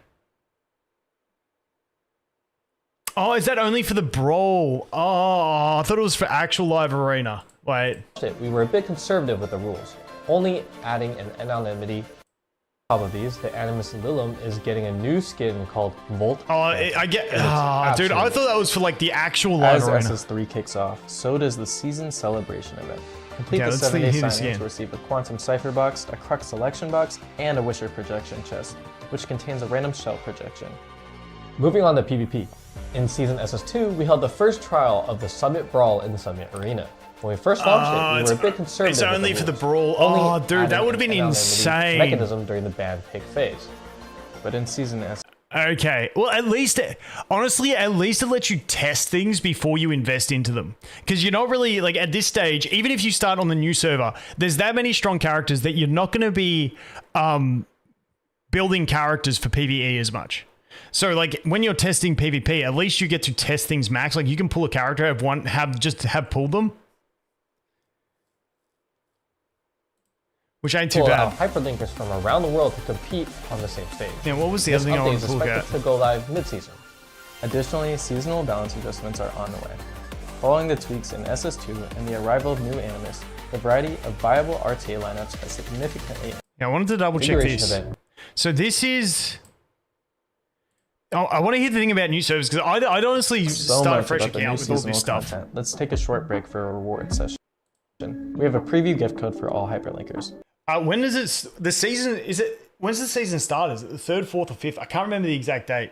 Oh, is that only for the brawl? Oh, I thought it was for actual live arena. Wait. We were a bit conservative with the rules, only adding an anonymity. On top of these, the Animus Lilium is getting a new skin called Volt. Oh, I get. Dude, I thought that was for the actual live As arena. SS3 kicks off, so does the season celebration event. Complete Okay, the let's 7-day hear this sign-in again. to receive a quantum cipher box, a crux selection box, and a wisher projection chest, which contains a random shell projection. Moving on to PvP. In Season SS2, we held the first trial of the Summit Brawl in the Summit Arena. When we first launched it, we were a bit conservative. It's only with for the rules, brawl. only Oh, dude, that adding would have been an anonymity insane. mechanism during the ban pick phase. But in Season S, Okay, well, honestly, at least it lets you test things before you invest into them. Because you're not really, at this stage, even if you start on the new server, there's that many strong characters that you're not going to be building characters for PvE as much. So, when you're testing PvP, at least you get to test things max. You can pull a character, have pulled them. Which ain't too Will bad. allow hyperlinkers from around the world to compete on the same stage. Yeah, what was the This other thing I update wanted is to look expected at? to go live mid-season. additionally, seasonal balance adjustments are on the way. Following the tweaks in SS2 and the arrival of new Animus, the variety of viable RTA lineups has significantly. Yeah, I wanted to double check Configuration this. event. So this is. I want to hear the thing about new servers because I'd honestly So start a much fresh about the new account with all seasonal this stuff. content. Let's take a short break for a reward session. We have a preview gift code for all hyperlinkers. When does it? The season is it? When's the season start? Is it the 3rd, 4th, or 5th? I can't remember the exact date.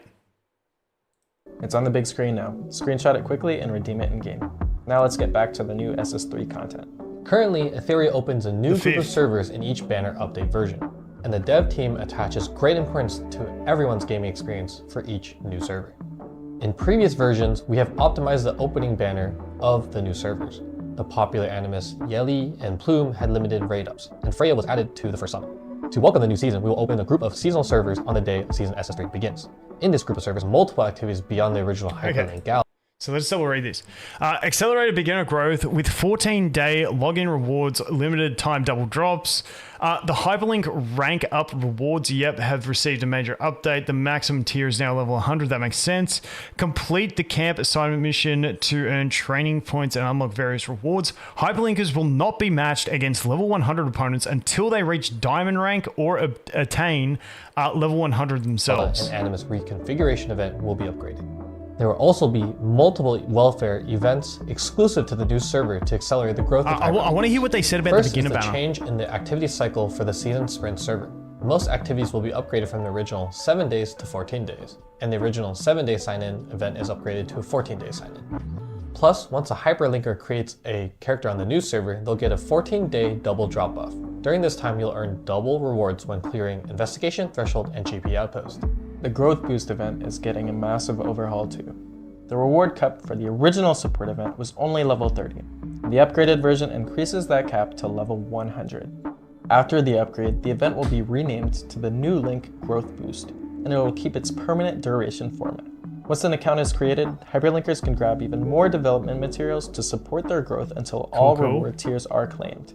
It's on the big screen now. Screenshot it quickly and redeem it in game. Now let's get back to the new SS3 content. Currently, Etheria opens a new The group of 5th. servers in each banner update version, and the dev team attaches great importance to everyone's gaming experience for each new server. In previous versions, we have optimized the opening banner of the new servers. The popular Animus Yeli and Plume had limited raid ups, and Freya was added to the first summit. To welcome the new season, we will open a group of seasonal servers on the day season SS3 begins. In this group of servers, multiple activities beyond the original Hyperlink Galaxy. So let's still read this. Accelerated beginner growth with 14-day login rewards, limited time double drops. The hyperlink rank up rewards, have received a major update. The maximum tier is now level 100. That makes sense. Complete the camp assignment mission to earn training points and unlock various rewards. Hyperlinkers will not be matched against level 100 opponents until they reach diamond rank or attain level 100 themselves. An Animus reconfiguration event will be upgraded. There will also be multiple welfare events exclusive to the new server to accelerate the growth of I want to hear what they said about the beginner banner. First is the change in the activity cycle for the season sprint server. Most activities will be upgraded from the original 7 days to 14 days, and the original 7-day sign-in event is upgraded to a 14-day sign-in. Plus, once a hyperlinker creates a character on the new server, they'll get a 14-day double drop buff. During this time, you'll earn double rewards when clearing Investigation, Threshold, and GP Outpost. The Growth Boost event is getting a massive overhaul too. The reward cap for the original support event was only level 30. The upgraded version increases that cap to level 100. After the upgrade, the event will be renamed to the new Link Growth Boost, and it will keep its permanent duration format. Once an account is created, hyperlinkers can grab even more development materials to support their growth until all reward tiers are claimed.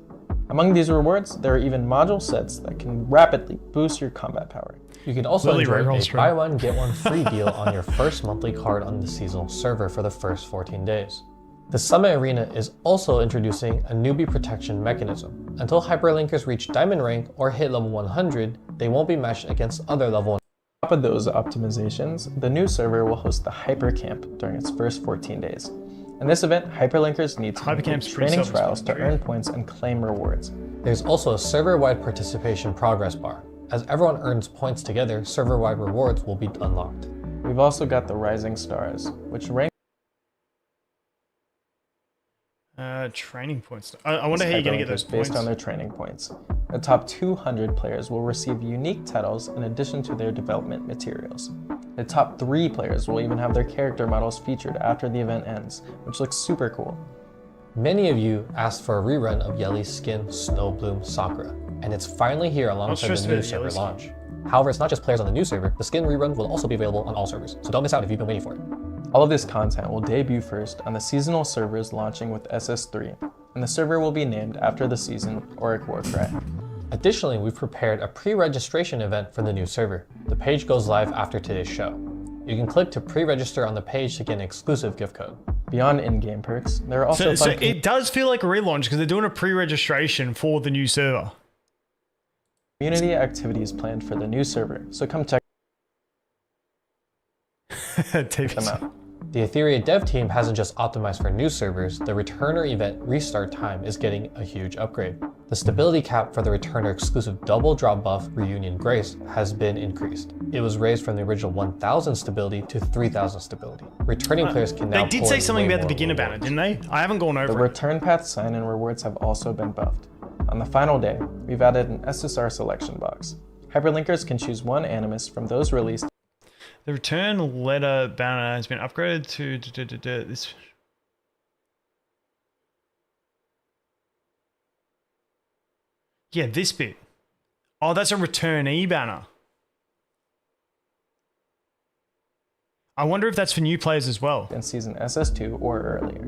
Among these rewards, there are even module sets that can rapidly boost your combat power. You can also enjoy a buy one, get one free deal on your first monthly card on the seasonal server for the first 14 days. The Summit Arena is also introducing a newbie protection mechanism. Until hyperlinkers reach diamond rank or hit level 100, they won't be matched against other level 1. On top of those optimizations, the new server will host the Hyper Camp during its first 14 days. In this event, hyperlinkers need to complete training trials to earn points and claim rewards. There's also a server-wide participation progress bar. As everyone earns points together, server-wide rewards will be unlocked. We've also got the Rising Stars, which rank training points. I wonder how you're going to get those points. Based on their training points. The top 200 players will receive unique titles in addition to their development materials. The top 3 players will even have their character models featured after the event ends, which looks super cool. Many of you asked for a rerun of Yeli's skin Snowbloom Sakura, and it's finally here alongside the new server launch. However, it's not just players on the new server, the skin rerun will also be available on all servers, so don't miss out if you've been waiting for it. All of this content will debut first on the seasonal servers launching with SS3, and the server will be named after the season Auric Warcry. Additionally, we've prepared a pre-registration event for the new server. The page goes live after today's show. You can click to pre-register on the page to get an exclusive gift code. Beyond in-game perks, there are also so it does feel like a relaunch because they're doing a pre-registration for the new server. Community activities planned for the new server, so come check them out. The Etheria dev team hasn't just optimized for new servers, the Returner event restart time is getting a huge upgrade. The stability cap for the Returner exclusive double drop buff Reunion Grace has been increased. It was raised from the original 1000 stability to 3000 stability. Returning players can now They did say something about the beginner banner, didn't they? I haven't gone over it. The return path sign-in rewards have also been buffed. On the final day, we've added an SSR selection box. Hyperlinkers can choose one Animus from those released. The return letter banner has been upgraded to this. Yeah, this bit. Oh, that's a returnee banner. I wonder if that's for new players as well. In season SS2 or earlier.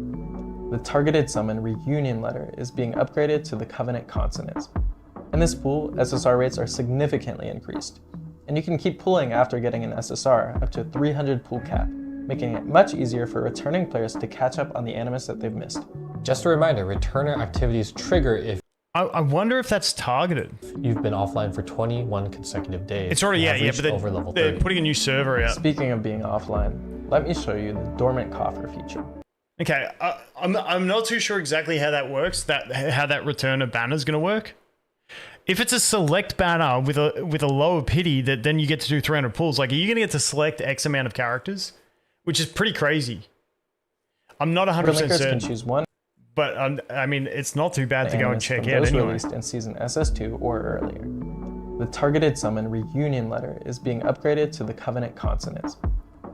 The targeted summon reunion letter is being upgraded to the Covenant consonants. In this pool, SSR rates are significantly increased, and you can keep pulling after getting an SSR up to 300 pool cap, making it much easier for returning players to catch up on the Animus that they've missed. Just a reminder, returner activities trigger if I wonder if that's targeted. You've been offline for 21 consecutive days. It's already, yeah, but they're putting a new server out. Speaking of being offline, let me show you the dormant coffer feature. Okay, I'm not too sure exactly how that works, how that returner banner is going to work. If it's a select banner with a lower pity, that then you get to do 300 pulls, like, are you going to get to select X amount of characters? Which is pretty crazy. I'm not 100% certain. Can choose one. But I mean, it's not too bad to go and check out anyway. Released in season SS2 or earlier. The targeted summon reunion letter is being upgraded to the Covenant consonants.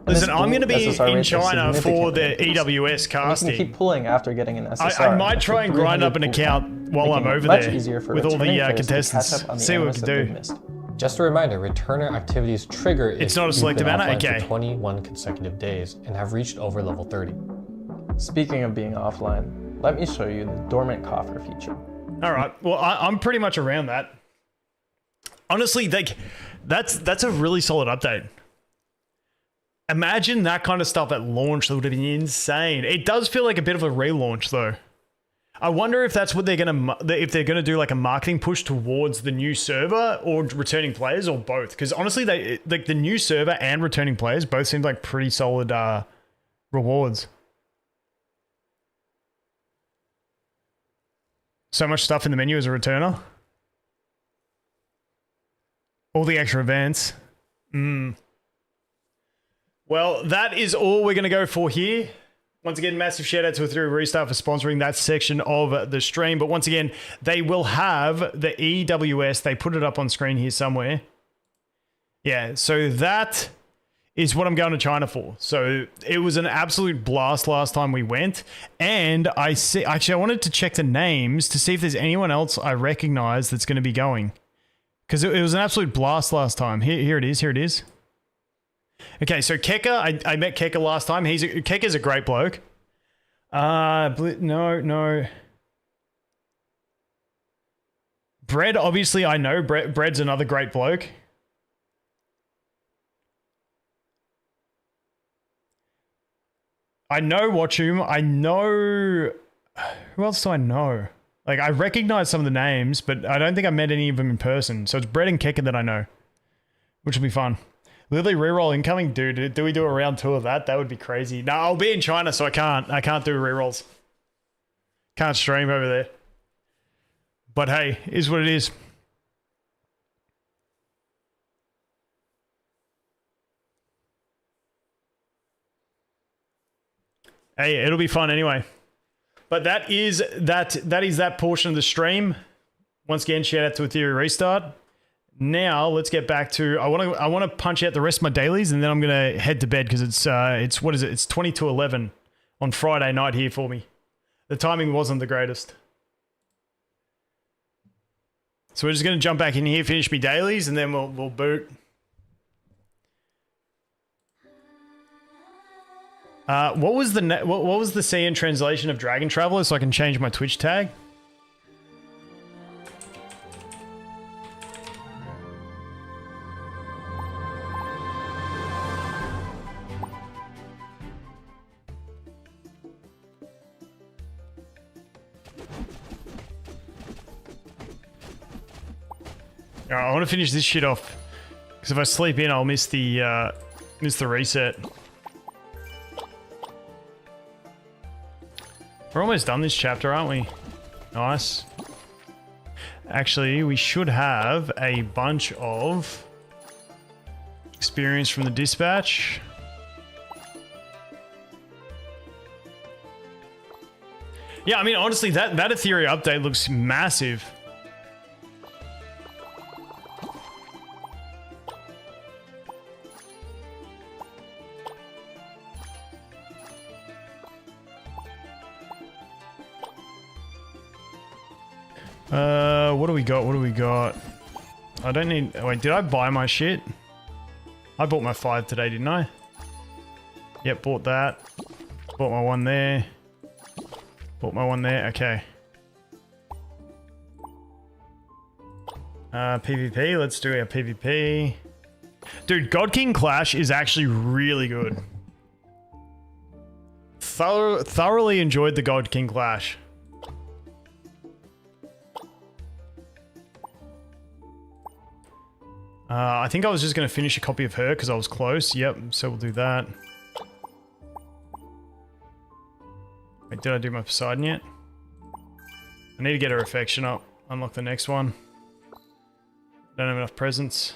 Listen, I'm going to be in China for the EWS casting. You can keep pulling after getting an SSR. I might try and grind up an account while I'm over there with all the contestants. See what we can do. Just a reminder, returner activities trigger if It's not a you've selective been banner? offline Okay. for 21 consecutive days and have reached over level 30. Speaking of being offline, let me show you the dormant coffer feature. All right. Well, I'm pretty much around that. Honestly, like, that's a really solid update. Imagine that kind of stuff at launch. That would have been insane. It does feel like a bit of a relaunch, though. I wonder if that's what they're gonna do, like a marketing push towards the new server or returning players, or both. Because honestly, like the new server and returning players both seem like pretty solid rewards. So much stuff in the menu as a returner. All the extra events. Well, that is all we're going to go for here. Once again, massive shout out to Etheria Restart for sponsoring that section of the stream. But once again, they will have the EWS. They put it up on screen here somewhere. Yeah, so that is what I'm going to China for. So it was an absolute blast last time we went. And I wanted to check the names to see if there's anyone else I recognize that's going to be going. Because it was an absolute blast last time. Here it is. Okay, so Keka, I met Keka last time. Keka's a great bloke. No. Bread, obviously I know. Bread's another great bloke. I know Watchum. I know... Who else do I know? Like, I recognize some of the names, but I don't think I met any of them in person. So it's Bread and Keka that I know, which will be fun. Literally reroll incoming? Dude, do we do a round 2 of that? That would be crazy. No, I'll be in China, so I can't do rerolls. Can't stream over there. But hey, is what it is. Hey, it'll be fun anyway. But that is that portion of the stream. Once again, shout out to Etheria Restart. Now let's get back to I want to punch out the rest of my dailies, and then I'm gonna head to bed because it's what is it? It's 20 to 11 on Friday night here for me. The timing wasn't the greatest. So we're just gonna jump back in here, finish me dailies, and then we'll boot. What was the CN translation of Dragon Traveler, so I can change my Twitch tag? Alright, I want to finish this shit off, because if I sleep in, I'll miss the reset. We're almost done this chapter, aren't we? Nice. Actually, we should have a bunch of experience from the dispatch. Yeah, I mean, honestly, that Etheria update looks massive. What do we got? What do we got? I don't need... Wait, did I buy my shit? I bought my 5 today, didn't I? Yep, bought that. Bought my 1 there. Bought my 1 there. Okay. PvP. Let's do our PvP. Dude, God King Clash is actually really good. Thoroughly enjoyed the God King Clash. I think I was just going to finish a copy of her because I was close. Yep, so we'll do that. Wait, did I do my Poseidon yet? I need to get her affection up. Unlock the next one. Don't have enough presents.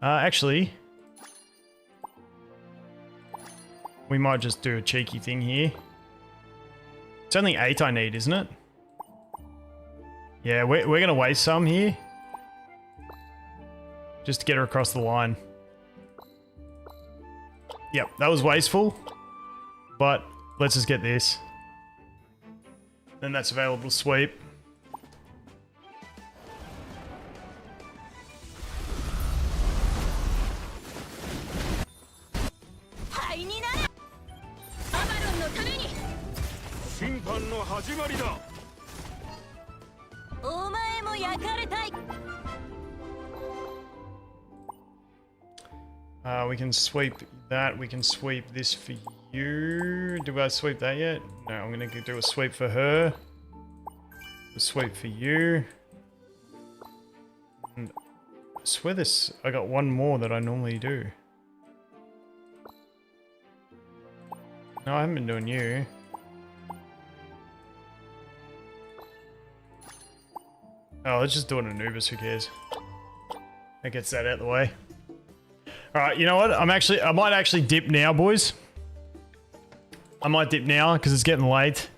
Actually, we might just do a cheeky thing here. It's only 8 I need, isn't it? Yeah, we're going to waste some here. Just to get her across the line. Yep, that was wasteful. But let's just get this. Then that's available to sweep. We can sweep that. We can sweep this for you. Do I sweep that yet? No, I'm gonna do a sweep for her. A sweep for you. And I swear this, I got one more that I normally do. No, I haven't been doing you. Oh, let's just do it in Anubis, who cares? That gets that out of the way. Alright, you know what? I might actually dip now, boys. I might dip now, because it's getting late.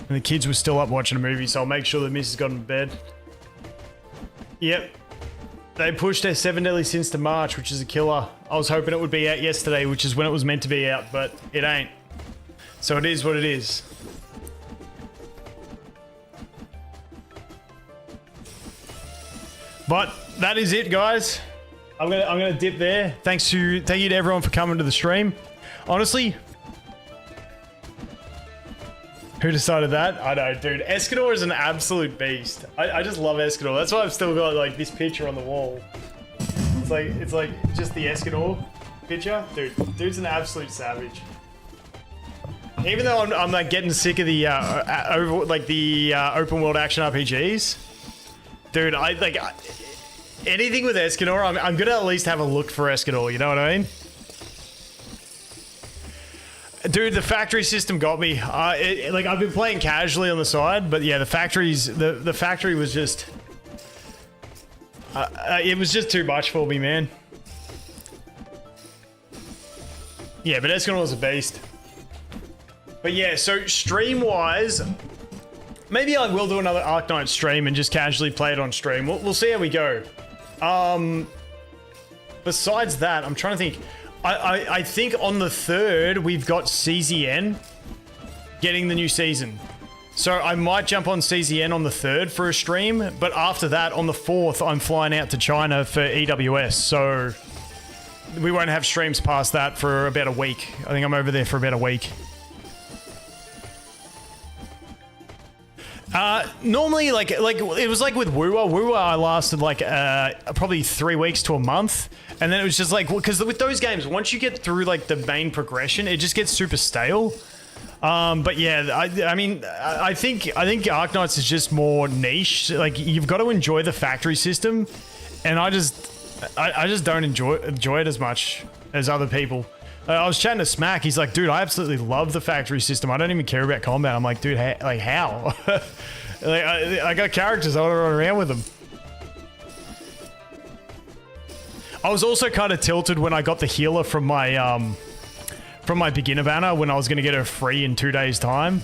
And the kids were still up watching a movie, so I'll make sure the missus got in bed. Yep. They pushed their 7 Deadly Sins to March, which is a killer. I was hoping it would be out yesterday, which is when it was meant to be out, but it ain't. So it is what it is. But that is it, guys. I'm gonna dip there. Thank you to everyone for coming to the stream. Honestly, who decided that? I know, dude. Escanor is an absolute beast. I just love Escanor. That's why I've still got like this picture on the wall. It's like just the Escanor picture, dude. Dude's an absolute savage. Even though I'm like getting sick of the open world action RPGs, dude. Anything with Escanor, I'm gonna at least have a look for Escanor. You know what I mean? Dude, the factory system got me. Like I've been playing casually on the side, but yeah, the factory was just, it was just too much for me, man. Yeah, but Escanor was a beast. But yeah, so stream-wise, maybe I will do another Arknight stream and just casually play it on stream. We'll see how we go. Besides that, I'm trying to think. I think on the 3rd, we've got CZN getting the new season. So I might jump on CZN on the 3rd for a stream, but after that, on the 4th, I'm flying out to China for EWS. So we won't have streams past that for about a week. I think I'm over there for about a week. Normally, like it was like with Woowa, I lasted like probably 3 weeks to a month, and then it was just like, because with those games, once you get through like the main progression, it just gets super stale. But yeah, I mean, I think Arknights is just more niche. Like you've got to enjoy the factory system, and I just don't enjoy it as much as other people. I was chatting to Smack. He's like, dude, I absolutely love the factory system. I don't even care about combat. I'm like, dude, like how? Like, I got characters. I want to run around with them. I was also kind of tilted when I got the healer from my beginner banner when I was going to get her free in 2 days' time.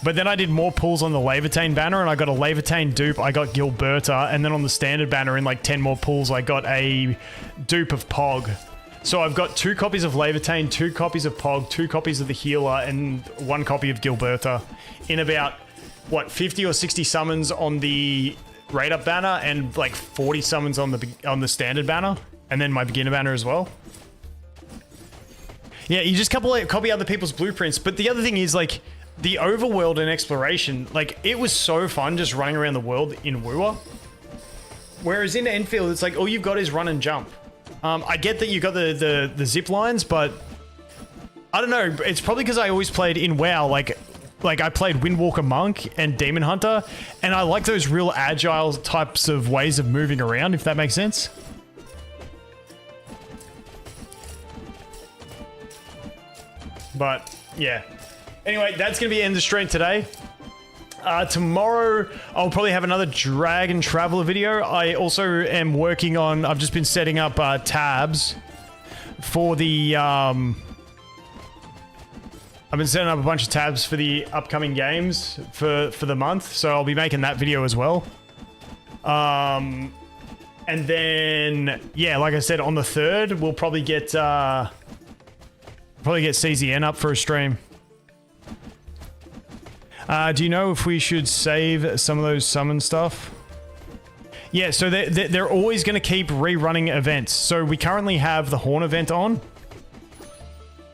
But then I did more pulls on the Leviatane banner, and I got a Leviatane dupe. I got Gilberta, and then on the standard banner in like 10 more pulls, I got a dupe of Pog. So I've got 2 copies of Leviatane, 2 copies of Pog, 2 copies of the healer, and 1 copy of Gilberta in about, what, 50 or 60 summons on the raid up banner and like 40 summons on the standard banner, and then my beginner banner as well. Yeah, you just copy other people's blueprints. But the other thing is, like, the overworld and exploration, like, it was so fun just running around the world in Woowa. Whereas in Enfield, it's like all you've got is run and jump. I get that you got the zip lines, but I don't know. It's probably because I always played in WoW, like I played Windwalker Monk and Demon Hunter, and I like those real agile types of ways of moving around, if that makes sense. But yeah. Anyway, that's going to be the end of the stream today. Tomorrow, I'll probably have another Dragon Traveler video. I also am working on... I've just been setting up tabs for the... I've been setting up a bunch of tabs for the upcoming games for the month, so I'll be making that video as well. And then, yeah, like I said, on the 3rd, we'll probably get CZN up for a stream. Do you know if we should save some of those summon stuff? Yeah, so they're always going to keep rerunning events. So we currently have the Horn event on.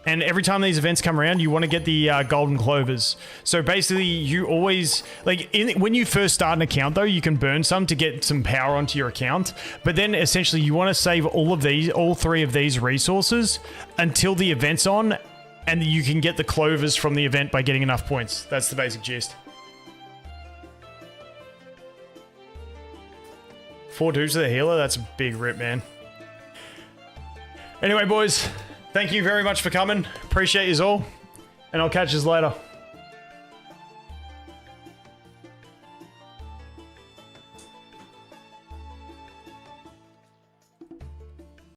And every time these events come around, you want to get the golden clovers. So basically, you always, like, when you first start an account, though, you can burn some to get some power onto your account. But then, essentially, you want to save all 3 of these resources until the event's on, and you can get the clovers from the event by getting enough points. That's the basic gist. 4 dudes to the healer? That's a big rip, man. Anyway, boys, thank you very much for coming. Appreciate yous all, and I'll catch yous later.